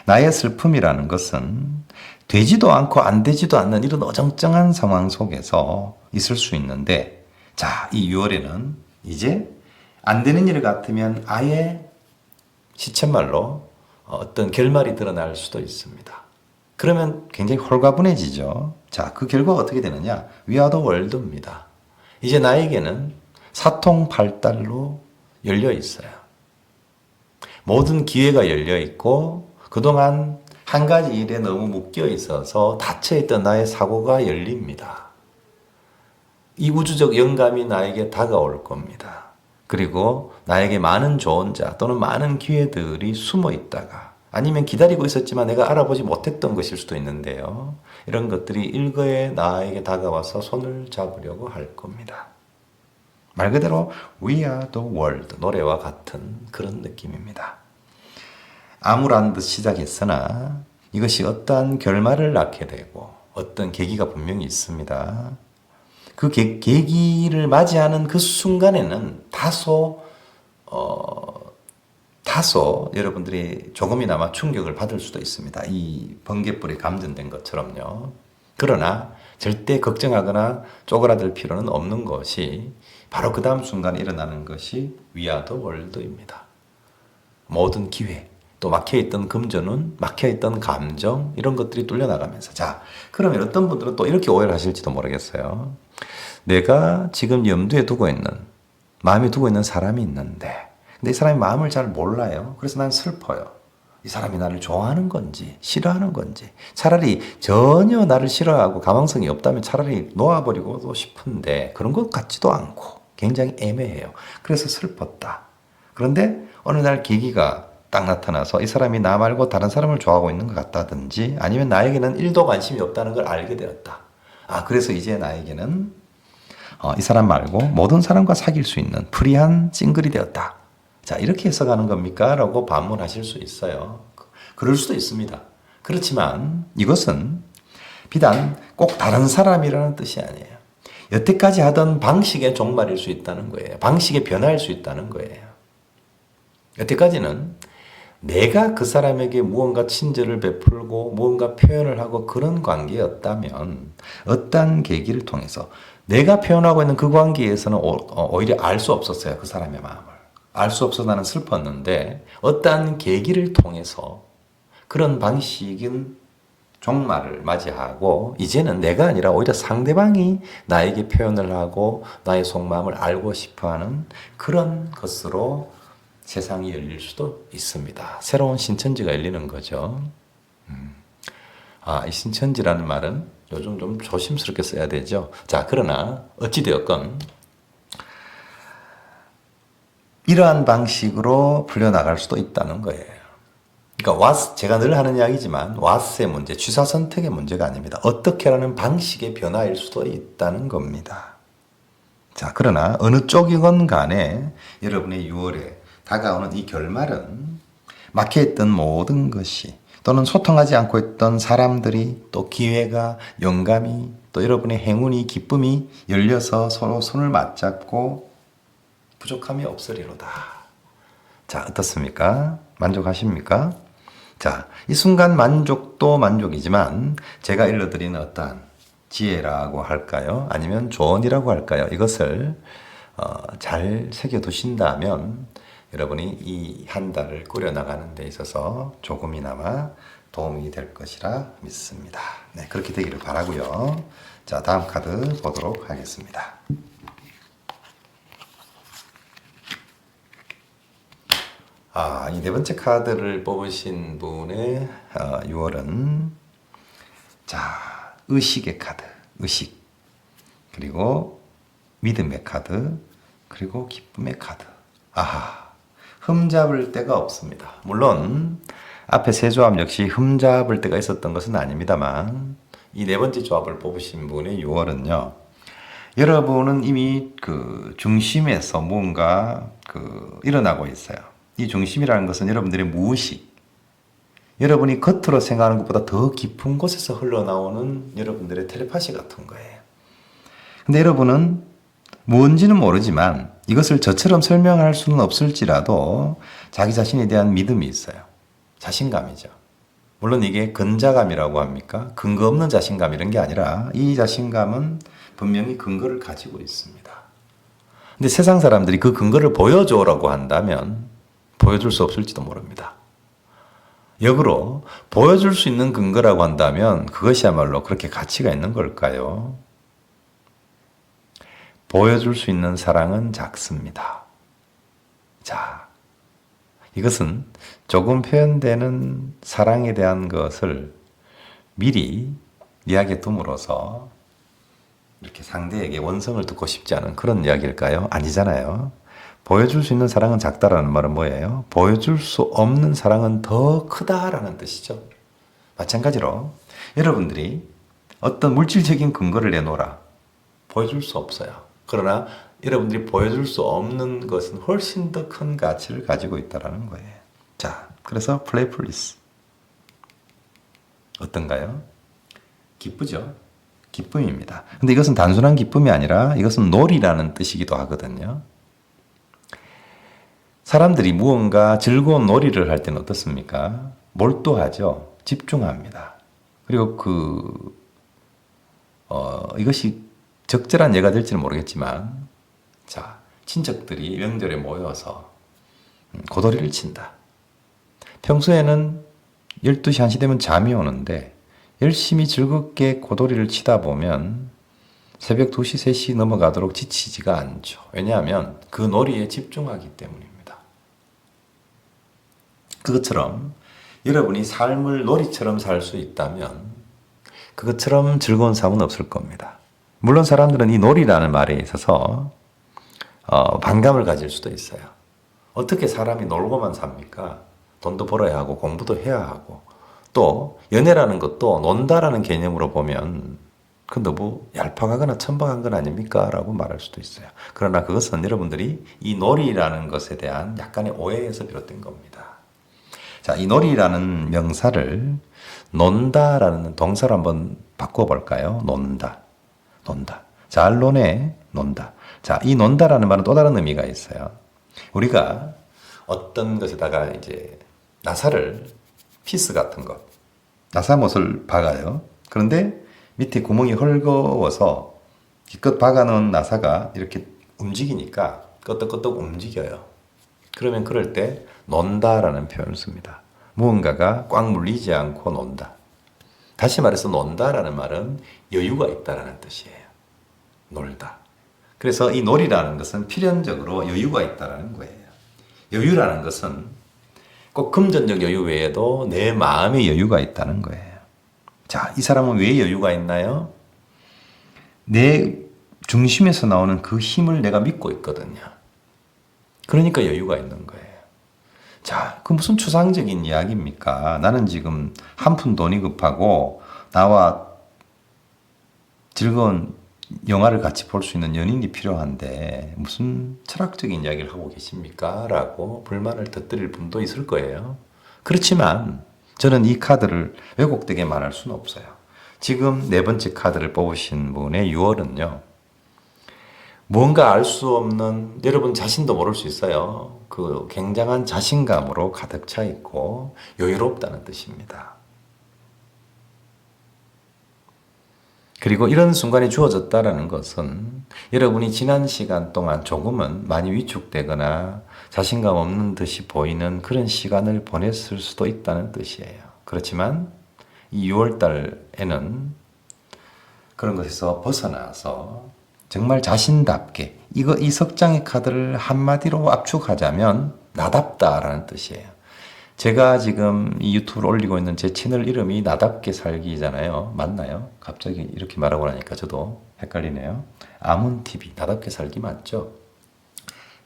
나의 슬픔이라는 것은 되지도 않고 안 되지도 않는 이런 어정쩡한 상황 속에서 있을 수 있는데, 자, 이 6월에는 이제 안 되는 일 같으면 아예 시쳇말로 어떤 결말이 드러날 수도 있습니다. 그러면 굉장히 홀가분해지죠. 자, 그 결과가 어떻게 되느냐? 위아더 월드입니다. 이제 나에게는 사통팔달로 열려 있어요. 모든 기회가 열려 있고 그동안 한 가지 일에 너무 묶여 있어서 닫혀있던 나의 사고가 열립니다. 이 우주적 영감이 나에게 다가올 겁니다. 그리고 나에게 많은 조언자 또는 많은 기회들이 숨어 있다가 아니면 기다리고 있었지만 내가 알아보지 못했던 것일 수도 있는데요. 이런 것들이 일거에 나에게 다가와서 손을 잡으려고 할 겁니다. 말 그대로 We are the world, 노래와 같은 그런 느낌입니다. 암울한 듯 시작했으나 이것이 어떠한 결말을 낳게 되고 어떤 계기가 분명히 있습니다. 그 계기를 맞이하는 그 순간에는 다소 여러분들이 조금이나마 충격을 받을 수도 있습니다. 이 번갯불에 감전된 것처럼요. 그러나 절대 걱정하거나 쪼그라들 필요는 없는 것이 바로 그 다음 순간에 일어나는 것이 위아더 월드입니다. 모든 기회, 또 막혀있던 금전운, 막혀있던 감정 이런 것들이 뚫려나가면서 자, 그러면 어떤 분들은 또 이렇게 오해를 하실지도 모르겠어요. 내가 지금 염두에 두고 있는 마음에 두고 있는 사람이 있는데 근데 이 사람이 마음을 잘 몰라요. 그래서 난 슬퍼요. 이 사람이 나를 좋아하는 건지 싫어하는 건지 차라리 전혀 나를 싫어하고 가망성이 없다면 차라리 놓아버리고도 싶은데 그런 것 같지도 않고 굉장히 애매해요. 그래서 슬펐다. 그런데 어느 날 계기가 딱 나타나서 이 사람이 나 말고 다른 사람을 좋아하고 있는 것 같다든지 아니면 나에게는 1도 관심이 없다는 걸 알게 되었다. 아, 그래서 이제 나에게는 이 사람 말고 모든 사람과 사귈 수 있는 프리한 싱글이 되었다. 자, 이렇게 해석하는 겁니까? 라고 반문하실 수 있어요. 그럴 수도 있습니다. 그렇지만 이것은 비단 꼭 다른 사람이라는 뜻이 아니에요. 여태까지 하던 방식의 종말일 수 있다는 거예요. 방식의 변화일 수 있다는 거예요. 여태까지는 내가 그 사람에게 무언가 친절을 베풀고 무언가 표현을 하고 그런 관계였다면 어떤 계기를 통해서 내가 표현하고 있는 그 관계에서는 오히려 알 수 없었어요. 그 사람의 마음을. 알 수 없어서 나는 슬펐는데 어떤 계기를 통해서 그런 방식은 종말을 맞이하고 이제는 내가 아니라 오히려 상대방이 나에게 표현을 하고 나의 속마음을 알고 싶어하는 그런 것으로 세상이 열릴 수도 있습니다. 새로운 신천지가 열리는 거죠. 이 신천지라는 말은 요즘 좀 조심스럽게 써야 되죠. 자, 그러나 어찌되었건 이러한 방식으로 풀려나갈 수도 있다는 거예요. 그러니까 제가 늘 하는 이야기지만 왓의 문제, 취사 선택의 문제가 아닙니다. 어떻게라는 방식의 변화일 수도 있다는 겁니다. 자, 그러나 어느 쪽이건 간에 여러분의 6월에 다가오는 이 결말은 막혀있던 모든 것이 또는 소통하지 않고 있던 사람들이 또 기회가 영감이 또 여러분의 행운이 기쁨이 열려서 서로 손을 맞잡고 부족함이 없으리로다. 자, 어떻습니까? 만족하십니까? 자, 이 순간 만족도 만족이지만 제가 일러드리는 어떠한 지혜라고 할까요? 아니면 조언이라고 할까요? 이것을 잘 새겨두신다면 여러분이 이 한 달을 꾸려나가는 데 있어서 조금이나마 도움이 될 것이라 믿습니다. 네, 그렇게 되기를 바라고요. 자, 다음 카드 보도록 하겠습니다. 이 네 번째 카드를 뽑으신 분의 6월은 자, 의식의 카드, 의식, 그리고 믿음의 카드, 그리고 기쁨의 카드. 흠잡을 데가 없습니다. 물론 앞에 세 조합 역시 흠잡을 데가 있었던 것은 아닙니다만 이 네 번째 조합을 뽑으신 분의 6월은요. 여러분은 이미 그 중심에서 뭔가 일어나고 있어요. 이 중심이라는 것은 여러분들의 무의식, 여러분이 겉으로 생각하는 것보다 더 깊은 곳에서 흘러나오는 여러분들의 텔레파시 같은 거예요. 근데 여러분은 뭔지는 모르지만 이것을 저처럼 설명할 수는 없을지라도 자기 자신에 대한 믿음이 있어요. 자신감이죠. 물론 이게 근자감이라고 합니까? 근거 없는 자신감 이런 게 아니라 이 자신감은 분명히 근거를 가지고 있습니다. 근데 세상 사람들이 그 근거를 보여줘라고 한다면 보여줄 수 없을지도 모릅니다. 역으로 보여줄 수 있는 근거라고 한다면 그것이야말로 그렇게 가치가 있는 걸까요? 보여줄 수 있는 사랑은 작습니다. 자, 이것은 조금 표현되는 사랑에 대한 것을 미리 이야기해 둠으로써 이렇게 상대에게 원성을 듣고 싶지 않은 그런 이야기일까요? 아니잖아요. 보여줄 수 있는 사랑은 작다라는 말은 뭐예요? 보여줄 수 없는 사랑은 더 크다라는 뜻이죠. 마찬가지로 여러분들이 어떤 물질적인 근거를 내놓으라. 보여줄 수 없어요. 그러나 여러분들이 보여줄 수 없는 것은 훨씬 더 큰 가치를 가지고 있다는 거예요. 자, 그래서 play please. 어떤가요? 기쁘죠? 기쁨입니다. 근데 이것은 단순한 기쁨이 아니라 이것은 놀이라는 뜻이기도 하거든요. 사람들이 무언가 즐거운 놀이를 할 때는 어떻습니까? 몰두하죠. 집중합니다. 그리고 이것이 적절한 예가 될지는 모르겠지만, 자, 친척들이 명절에 모여서 고돌이를 친다. 평소에는 12시, 1시 되면 잠이 오는데 열심히 즐겁게 고돌이를 치다 보면 새벽 2시, 3시 넘어가도록 지치지가 않죠. 왜냐하면 그 놀이에 집중하기 때문입니다. 그것처럼 여러분이 삶을 놀이처럼 살 수 있다면 그것처럼 즐거운 삶은 없을 겁니다. 물론 사람들은 이 놀이라는 말에 있어서 반감을 가질 수도 있어요. 어떻게 사람이 놀고만 삽니까? 돈도 벌어야 하고 공부도 해야 하고 또 연애라는 것도 논다라는 개념으로 보면 그 너무 얄팍하거나 천박한 건 아닙니까? 라고 말할 수도 있어요. 그러나 그것은 여러분들이 이 놀이라는 것에 대한 약간의 오해에서 비롯된 겁니다. 자, 이 놀이라는 명사를 논다라는 동사로 한번 바꿔볼까요? 논다. 잘 노네, 논다. 자, 이 논다라는 말은 또 다른 의미가 있어요. 우리가 어떤 것에다가 이제 나사를, 피스 같은 것, 나사못을 박아요. 그런데 밑에 구멍이 헐거워서 기껏 박아놓은 나사가 이렇게 움직이니까 끄덕끄덕 움직여요. 그러면 그럴 때 논다라는 표현을 씁니다. 무언가가 꽉 물리지 않고 논다. 다시 말해서 논다라는 말은 여유가 있다라는 뜻이에요. 놀다. 그래서 이 놀이라는 것은 필연적으로 여유가 있다라는 거예요. 여유라는 것은 꼭 금전적 여유 외에도 내 마음의 여유가 있다는 거예요. 자, 이 사람은 왜 여유가 있나요? 내 중심에서 나오는 그 힘을 내가 믿고 있거든요. 그러니까 여유가 있는 거예요. 자, 그 무슨 추상적인 이야기입니까? 나는 지금 한 푼 돈이 급하고 나와 즐거운 영화를 같이 볼 수 있는 연인이 필요한데 무슨 철학적인 이야기를 하고 계십니까? 라고 불만을 터뜨릴 분도 있을 거예요. 그렇지만 저는 이 카드를 왜곡되게 말할 수는 없어요. 지금 네 번째 카드를 뽑으신 분의 6월은요. 뭔가 알 수 없는, 여러분 자신도 모를 수 있어요. 그 굉장한 자신감으로 가득 차 있고 여유롭다는 뜻입니다. 그리고 이런 순간이 주어졌다는 것은 여러분이 지난 시간 동안 조금은 많이 위축되거나 자신감 없는 듯이 보이는 그런 시간을 보냈을 수도 있다는 뜻이에요. 그렇지만 이 6월 달에는 그런 것에서 벗어나서 정말 자신답게 이 석장의 카드를 한마디로 압축하자면 나답다라는 뜻이에요. 제가 지금 이 유튜브를 올리고 있는 제 채널 이름이 나답게 살기잖아요. 맞나요? 갑자기 이렇게 말하고 나니까 저도 헷갈리네요. 아문TV, 나답게 살기 맞죠?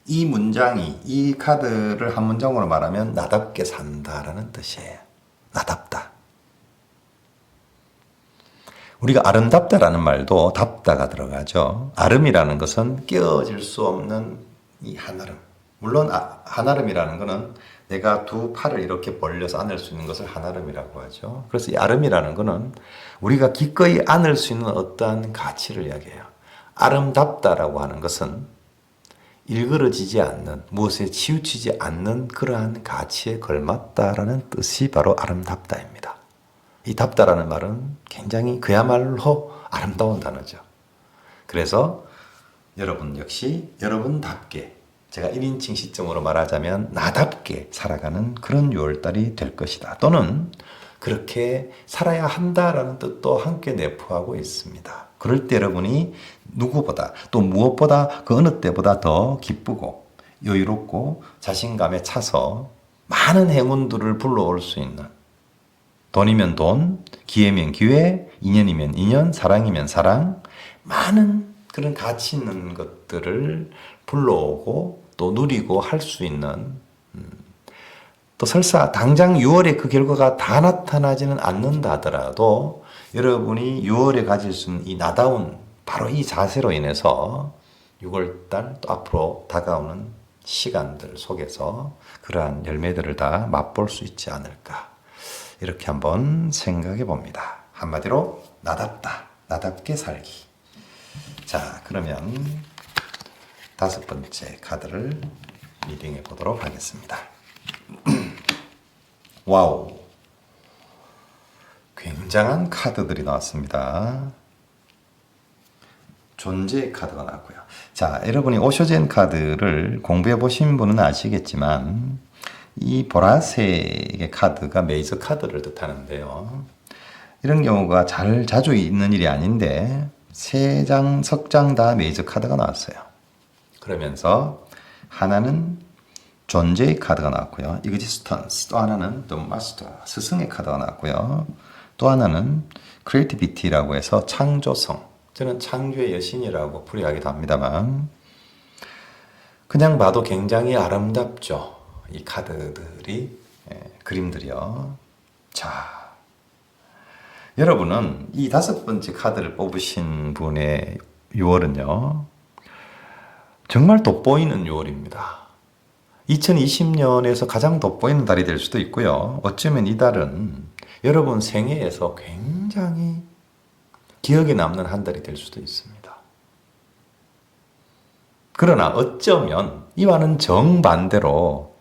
이 문장이, 이 카드를 한 문장으로 말하면 나답게 산다라는 뜻이에요. 나답다. 우리가 아름답다라는 말도 답다가 들어가죠. 아름이라는 것은 깨어질 수 없는 이 한아름. 물론 한아름이라는 것은 내가 두 팔을 이렇게 벌려서 안을 수 있는 것을 한아름이라고 하죠. 그래서 이 아름이라는 것은 우리가 기꺼이 안을 수 있는 어떠한 가치를 이야기해요. 아름답다라고 하는 것은 일그러지지 않는, 무엇에 치우치지 않는 그러한 가치에 걸맞다라는 뜻이 바로 아름답다입니다. 이 답다라는 말은 굉장히 그야말로 아름다운 단어죠. 그래서 여러분 역시 여러분답게, 제가 1인칭 시점으로 말하자면 나답게 살아가는 그런 6월달이 될 것이다. 또는 그렇게 살아야 한다라는 뜻도 함께 내포하고 있습니다. 그럴 때 여러분이 누구보다 또 무엇보다 그 어느 때보다 더 기쁘고 여유롭고 자신감에 차서 많은 행운들을 불러올 수 있는, 돈이면 돈, 기회면 기회, 인연이면 인연, 사랑이면 사랑, 많은 그런 가치 있는 것들을 불러오고 또 누리고 할 수 있는, 또 설사 당장 6월에 그 결과가 다 나타나지는 않는다 하더라도 여러분이 6월에 가질 수 있는 이 나다운 바로 이 자세로 인해서 6월달 또 앞으로 다가오는 시간들 속에서 그러한 열매들을 다 맛볼 수 있지 않을까, 이렇게 한번 생각해 봅니다. 한마디로 나답다, 나답게 살기. 자, 그러면 다섯 번째 카드를 리딩해 보도록 하겠습니다. 와우, 굉장한 카드들이 나왔습니다. 존재 카드가 나왔고요. 자, 여러분이 오쇼젠 카드를 공부해 보신 분은 아시겠지만 이 보라색의 카드가 메이저 카드를 뜻하는데요. 이런 경우가 자주 있는 일이 아닌데 세 장, 석 장 다 메이저 카드가 나왔어요. 그러면서 하나는 존재의 카드가 나왔고요. existence. 또 하나는 the master, 스승의 카드가 나왔고요. 또 하나는 creativity라고 해서 창조성. 저는 창조의 여신이라고 풀이하기도 합니다만 그냥 봐도 굉장히 아름답죠. 이 카드들이, 그림들이요. 자, 여러분은 이 다섯 번째 카드를 뽑으신 분의 6월은요. 정말 돋보이는 6월입니다. 2020년에서 가장 돋보이는 달이 될 수도 있고요. 어쩌면 이 달은 여러분 생애에서 굉장히 기억에 남는 한 달이 될 수도 있습니다. 그러나 어쩌면 이와는 정반대로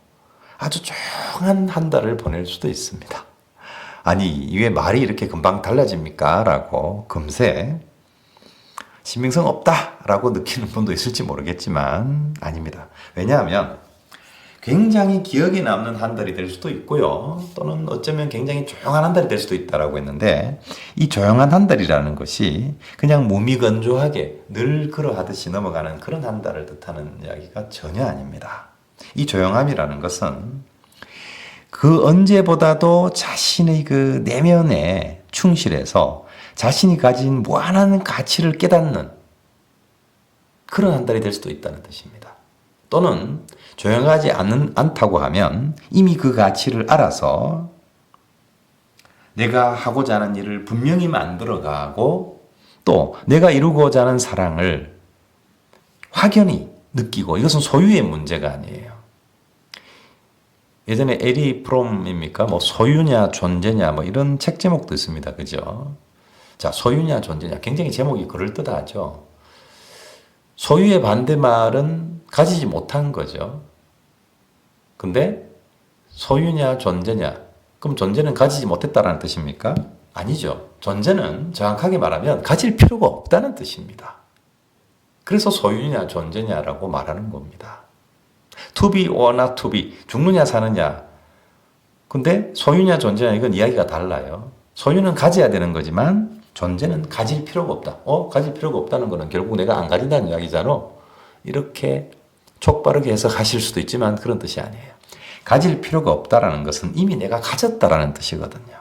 아주 조용한 한 달을 보낼 수도 있습니다. 아니, 왜 말이 이렇게 금방 달라집니까? 라고 금세 신빙성 없다 라고 느끼는 분도 있을지 모르겠지만 아닙니다. 왜냐하면 굉장히 기억에 남는 한 달이 될 수도 있고요. 또는 어쩌면 굉장히 조용한 한 달이 될 수도 있다라고 했는데 이 조용한 한 달이라는 것이 그냥 무미건조하게 늘 그러하듯이 넘어가는 그런 한 달을 뜻하는 이야기가 전혀 아닙니다. 이 조용함이라는 것은 그 언제보다도 자신의 그 내면에 충실해서 자신이 가진 무한한 가치를 깨닫는 그런 한 달이 될 수도 있다는 뜻입니다. 또는 조용하지 않다고 하면 이미 그 가치를 알아서 내가 하고자 하는 일을 분명히 만들어가고 또 내가 이루고자 하는 사랑을 확연히 느끼고 이것은 소유의 문제가 아니에요. 예전에 에리 프롬입니까? 뭐 소유냐 존재냐 뭐 이런 책 제목도 있습니다. 그죠? 자, 소유냐 존재냐 굉장히 제목이 그럴듯하죠. 소유의 반대말은 가지지 못한 거죠. 근데 소유냐 존재냐 그럼 존재는 가지지 못했다라는 뜻입니까? 아니죠. 존재는 정확하게 말하면 가질 필요가 없다는 뜻입니다. 그래서 소유냐 존재냐라고 말하는 겁니다. To be or not to be 죽느냐 사느냐 근데 소유냐 존재냐 이건 이야기가 달라요. 소유는 가져야 되는 거지만 존재는 가질 필요가 없다. 가질 필요가 없다는 거는 결국 내가 안 가진다는 이야기잖아. 이렇게 촉바르게 해석하실 수도 있지만 그런 뜻이 아니에요. 가질 필요가 없다라는 것은 이미 내가 가졌다라는 뜻이거든요.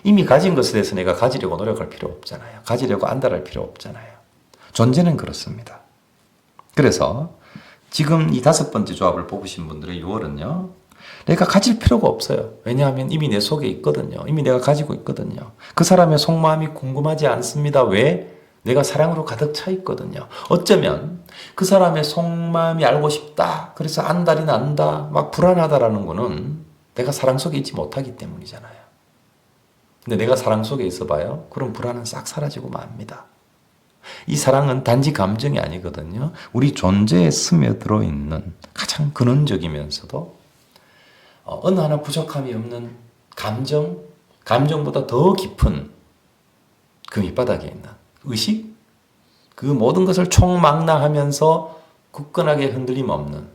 이미 가진 것에 대해서 내가 가지려고 노력할 필요 없잖아요. 가지려고 안달할 필요 없잖아요. 존재는 그렇습니다. 그래서 지금 이 5번째 조합을 뽑으신 분들의 6월은요. 내가 가질 필요가 없어요. 왜냐하면 이미 내 속에 있거든요. 이미 내가 가지고 있거든요. 그 사람의 속마음이 궁금하지 않습니다. 왜? 내가 사랑으로 가득 차 있거든요. 어쩌면 그 사람의 속마음이 알고 싶다. 그래서 안달이 난다. 막 불안하다라는 거는 내가 사랑 속에 있지 못하기 때문이잖아요. 근데 내가 사랑 속에 있어 봐요. 그럼 불안은 싹 사라지고 맙니다. 이 사랑은 단지 감정이 아니거든요. 우리 존재에 스며들어 있는 가장 근원적이면서도 어느 하나 부족함이 없는 감정보다 더 깊은 그 밑바닥에 있는 의식, 그 모든 것을 총망라하면서 굳건하게 흔들림 없는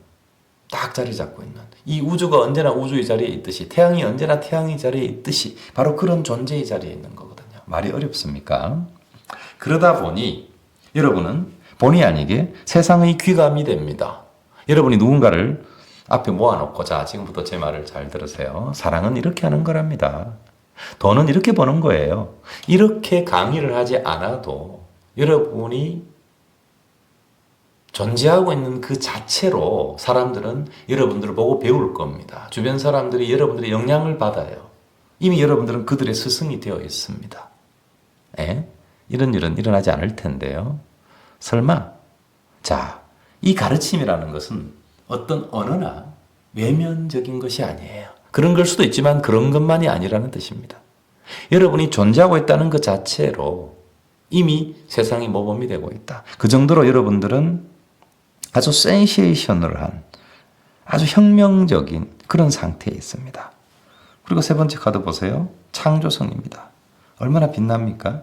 딱 자리 잡고 있는 이 우주가 언제나 우주의 자리에 있듯이 태양이 언제나 태양의 자리에 있듯이 바로 그런 존재의 자리에 있는 거거든요. 말이 어렵습니까? 그러다 보니 여러분은 본의 아니게 세상의 귀감이 됩니다. 여러분이 누군가를 앞에 모아놓고 자 지금부터 제 말을 잘 들으세요. 사랑은 이렇게 하는 거랍니다. 돈은 이렇게 버는 거예요. 이렇게 강의를 하지 않아도 여러분이 존재하고 있는 그 자체로 사람들은 여러분들을 보고 배울 겁니다. 주변 사람들이 여러분들의 영향을 받아요. 이미 여러분들은 그들의 스승이 되어 있습니다. 이런 일은 일어나지 않을 텐데요. 설마? 자, 이 가르침이라는 것은 어떤 언어나 외면적인 것이 아니에요. 그런 걸 수도 있지만 그런 것만이 아니라는 뜻입니다. 여러분이 존재하고 있다는 것 자체로 이미 세상이 모범이 되고 있다. 그 정도로 여러분들은 아주 센세이셔널한 아주 혁명적인 그런 상태에 있습니다. 그리고 세 번째 카드 보세요. 창조성입니다. 얼마나 빛납니까?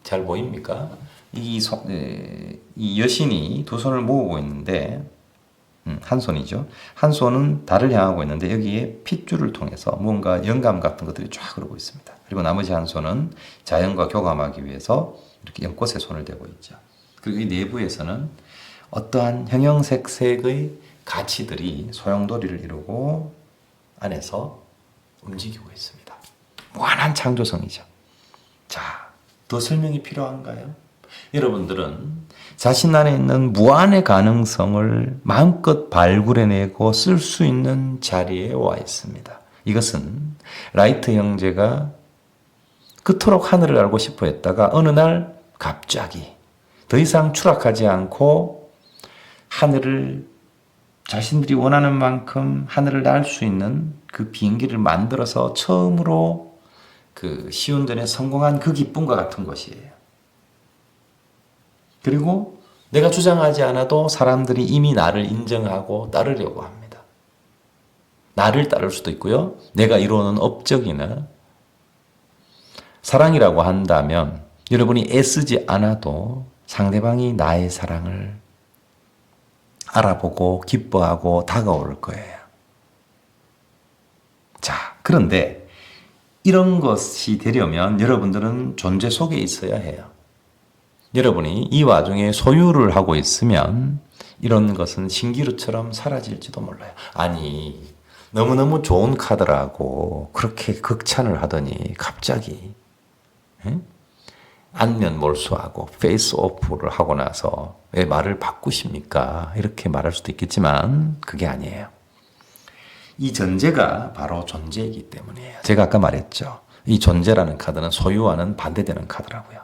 잘 보입니까? 이 여신이 두 손을 모으고 있는데 한 손이죠. 한 손은 달을 향하고 있는데 여기에 핏줄을 통해서 뭔가 영감 같은 것들이 쫙 흐르고 있습니다. 그리고 나머지 한 손은 자연과 교감하기 위해서 이렇게 연꽃에 손을 대고 있죠. 그리고 이 내부에서는 어떠한 형형색색의 가치들이 소용돌이를 이루고 안에서 움직이고 있습니다. 무한한 창조성이죠. 자, 더 설명이 필요한가요? 여러분들은 자신 안에 있는 무한의 가능성을 마음껏 발굴해내고 쓸 수 있는 자리에 와 있습니다. 이것은 라이트 형제가 그토록 하늘을 알고 싶어 했다가 어느 날 갑자기 더 이상 추락하지 않고 하늘을 자신들이 원하는 만큼 하늘을 날 수 있는 그 비행기를 만들어서 처음으로 그 시운전에 성공한 그 기쁨과 같은 것이에요. 그리고 내가 주장하지 않아도 사람들이 이미 나를 인정하고 따르려고 합니다. 나를 따를 수도 있고요. 내가 이루어놓은 업적이나 사랑이라고 한다면 여러분이 애쓰지 않아도 상대방이 나의 사랑을 알아보고 기뻐하고 다가올 거예요. 자, 그런데 이런 것이 되려면 여러분들은 존재 속에 있어야 해요. 여러분이 이 와중에 소유를 하고 있으면 이런 것은 신기루처럼 사라질지도 몰라요. 아니, 너무너무 좋은 카드라고 그렇게 극찬을 하더니 갑자기 안면 몰수하고 페이스 오프를 하고 나서 왜 말을 바꾸십니까? 이렇게 말할 수도 있겠지만 그게 아니에요. 이 전제가 바로 존재이기 때문이에요. 제가 아까 말했죠. 이 존재라는 카드는 소유와는 반대되는 카드라고요.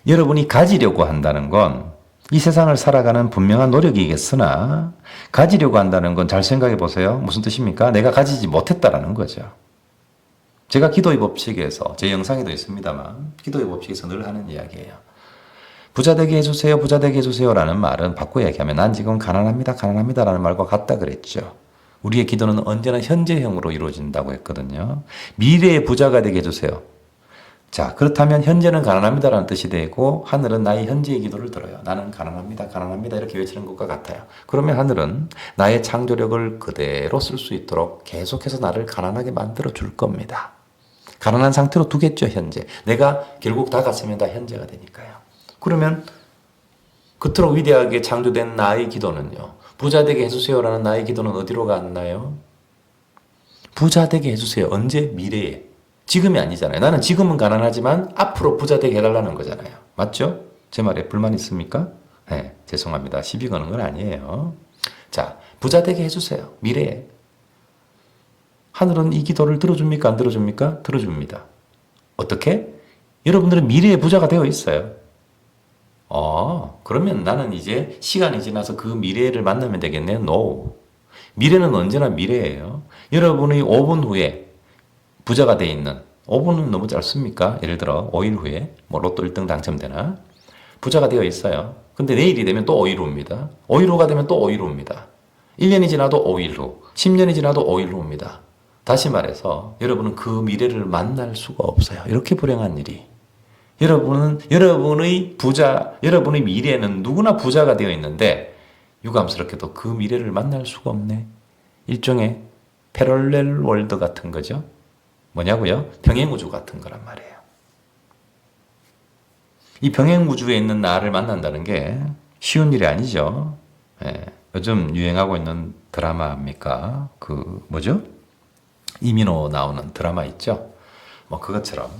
여러분이 가지려고 한다는 건 이 세상을 살아가는 분명한 노력이겠으나 가지려고 한다는 건 잘 생각해 보세요. 무슨 뜻입니까? 내가 가지지 못했다라는 거죠. 제가 기도의 법칙에서 제 영상에도 있습니다만 기도의 법칙에서 늘 하는 이야기예요. 부자 되게 해주세요. 부자 되게 해주세요라는 말은 바꿔 얘기하면 난 지금 가난합니다. 가난합니다라는 말과 같다 그랬죠. 우리의 기도는 언제나 현재형으로 이루어진다고 했거든요. 미래의 부자가 되게 해주세요. 자, 그렇다면 현재는 가난합니다라는 뜻이 되고 하늘은 나의 현재의 기도를 들어요. 나는 가난합니다. 가난합니다. 이렇게 외치는 것과 같아요. 그러면 하늘은 나의 창조력을 그대로 쓸 수 있도록 계속해서 나를 가난하게 만들어 줄 겁니다. 가난한 상태로 두겠죠, 현재. 내가 결국 다 갔으면 다 현재가 되니까요. 그러면 그토록 위대하게 창조된 나의 기도는요. 부자 되게 해주세요라는 나의 기도는 어디로 갔나요? 부자 되게 해주세요. 언제? 미래에. 지금이 아니잖아요. 나는 지금은 가난하지만 앞으로 부자 되게 해달라는 거잖아요. 맞죠? 제 말에 불만 있습니까? 네, 죄송합니다. 시비 거는 건 아니에요. 자, 부자 되게 해주세요. 미래에. 하늘은 이 기도를 들어줍니까? 안 들어줍니까? 들어줍니다. 어떻게? 여러분들은 미래의 부자가 되어 있어요. 그러면 나는 이제 시간이 지나서 그 미래를 만나면 되겠네요. No. 미래는 언제나 미래예요. 여러분이 5분 후에 부자가 돼 있는 5분은 너무 짧습니까? 예를 들어 5일 후에 뭐 로또 1등 당첨되나? 부자가 되어 있어요. 근데 내일이 되면 또 5일 후입니다. 5일 후가 되면 또 5일 후입니다. 1년이 지나도 5일 후, 10년이 지나도 5일 후입니다. 다시 말해서 여러분은 그 미래를 만날 수가 없어요. 이렇게 불행한 일이. 여러분의 여러분의 미래는 누구나 부자가 되어 있는데 유감스럽게도 그 미래를 만날 수가 없네. 일종의 패럴렐 월드 같은 거죠. 뭐냐고요? 평행우주 같은 거란 말이에요. 이 평행우주에 있는 나를 만난다는 게 쉬운 일이 아니죠. 예, 요즘 유행하고 있는 드라마입니까? 뭐죠? 이민호 나오는 드라마 있죠? 뭐 그것처럼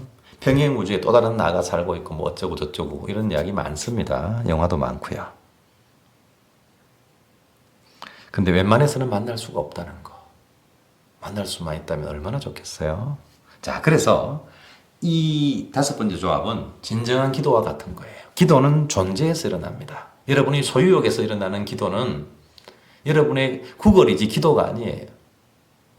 평행우주에 또 다른 나가 살고 있고 뭐 어쩌고 저쩌고 이런 이야기 많습니다. 영화도 많고요. 근데 웬만해서는 만날 수가 없다는 거. 만날 수만 있다면 얼마나 좋겠어요. 자, 그래서 이 5번째 조합은 진정한 기도와 같은 거예요. 기도는 존재에서 일어납니다. 여러분이 소유욕에서 일어나는 기도는 여러분의 구걸이지 기도가 아니에요.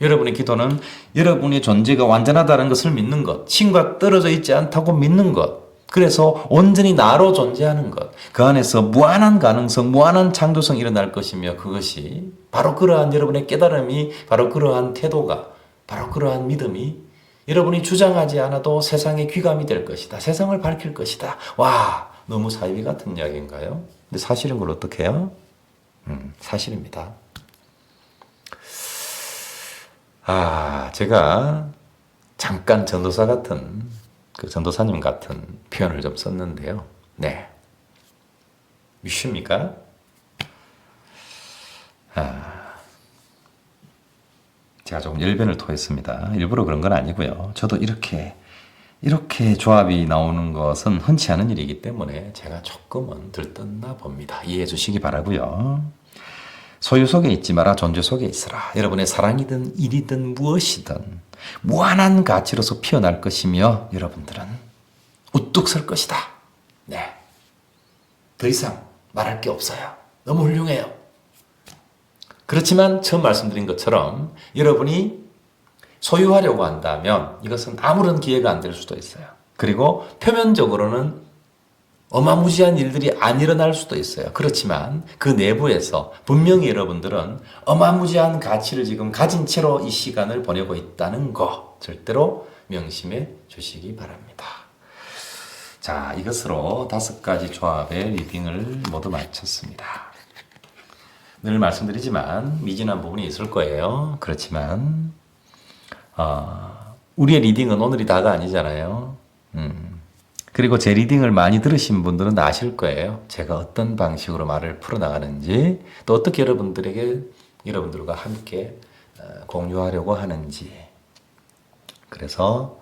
여러분의 기도는 여러분의 존재가 완전하다는 것을 믿는 것, 신과 떨어져 있지 않다고 믿는 것, 그래서 온전히 나로 존재하는 것, 그 안에서 무한한 가능성, 무한한 창조성이 일어날 것이며 그것이 바로 그러한 여러분의 깨달음이, 바로 그러한 태도가, 바로 그러한 믿음이 여러분이 주장하지 않아도 세상의 귀감이 될 것이다. 세상을 밝힐 것이다. 와, 너무 사이비 같은 이야기인가요? 근데 사실은 그걸 어떻게 해요? 사실입니다. 제가 잠깐 전도사 같은, 전도사님 같은 표현을 좀 썼는데요. 네. 미십니까? 제가 조금 열변을 토했습니다. 일부러 그런 건 아니고요. 저도 이렇게 조합이 나오는 것은 흔치 않은 일이기 때문에 제가 조금은 들떴나 봅니다. 이해해 주시기 바라고요. 소유 속에 있지 마라, 존재 속에 있으라. 여러분의 사랑이든 일이든 무엇이든 무한한 가치로서 피어날 것이며 여러분들은 우뚝 설 것이다. 네. 더 이상 말할 게 없어요. 너무 훌륭해요. 그렇지만 처음 말씀드린 것처럼 여러분이 소유하려고 한다면 이것은 아무런 기회가 안 될 수도 있어요. 그리고 표면적으로는 어마무지한 일들이 안 일어날 수도 있어요. 그렇지만 그 내부에서 분명히 여러분들은 어마무지한 가치를 지금 가진 채로 이 시간을 보내고 있다는 거 절대로 명심해 주시기 바랍니다. 자, 이것으로 5가지 조합의 리딩을 모두 마쳤습니다. 늘 말씀드리지만 미진한 부분이 있을 거예요. 그렇지만 우리의 리딩은 오늘이 다가 아니잖아요. 그리고 제 리딩을 많이 들으신 분들은 아실 거예요. 제가 어떤 방식으로 말을 풀어나가는지, 또 어떻게 여러분들과 함께 공유하려고 하는지. 그래서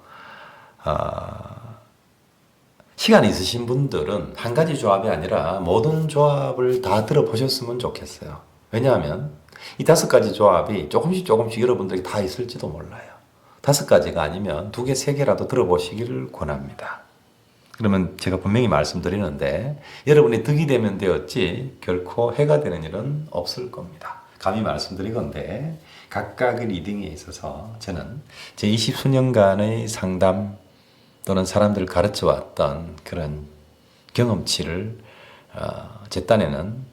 시간 있으신 분들은 한 가지 조합이 아니라 모든 조합을 다 들어보셨으면 좋겠어요. 왜냐하면 이 5가지 조합이 조금씩 여러분들이 다 있을지도 몰라요. 5가지가 아니면 2개, 3개라도 들어보시기를 권합니다. 그러면 제가 분명히 말씀드리는데 여러분이 득이 되면 되었지 결코 해가 되는 일은 없을 겁니다. 감히 말씀드리건데 각각의 리딩에 있어서 저는 제 20수년간의 상담 또는 사람들을 가르쳐 왔던 그런 경험치를 제 딴에는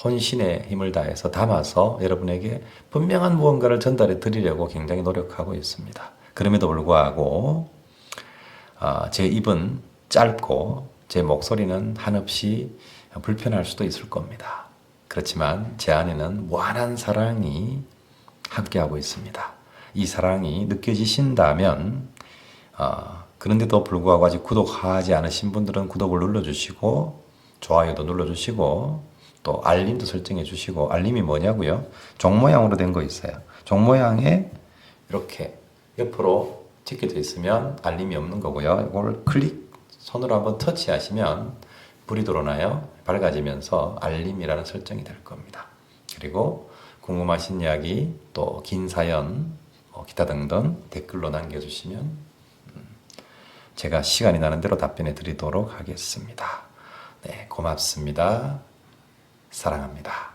혼신의 힘을 다해서 담아서 여러분에게 분명한 무언가를 전달해 드리려고 굉장히 노력하고 있습니다. 그럼에도 불구하고 제 입은 짧고 제 목소리는 한없이 불편할 수도 있을 겁니다. 그렇지만 제 안에는 무한한 사랑이 함께하고 있습니다. 이 사랑이 느껴지신다면 그런데도 불구하고 아직 구독하지 않으신 분들은 구독을 눌러주시고 좋아요도 눌러주시고 또 알림도 설정해 주시고 알림이 뭐냐고요? 종 모양으로 된 거 있어요. 종 모양에 이렇게 옆으로 찍혀져 있으면 알림이 없는 거고요. 이걸 손으로 한번 터치하시면 불이 들어오나요? 밝아지면서 알림이라는 설정이 될 겁니다. 그리고 궁금하신 이야기 또 긴 사연 기타 등등 댓글로 남겨주시면 제가 시간이 나는 대로 답변해 드리도록 하겠습니다. 네, 고맙습니다. 사랑합니다.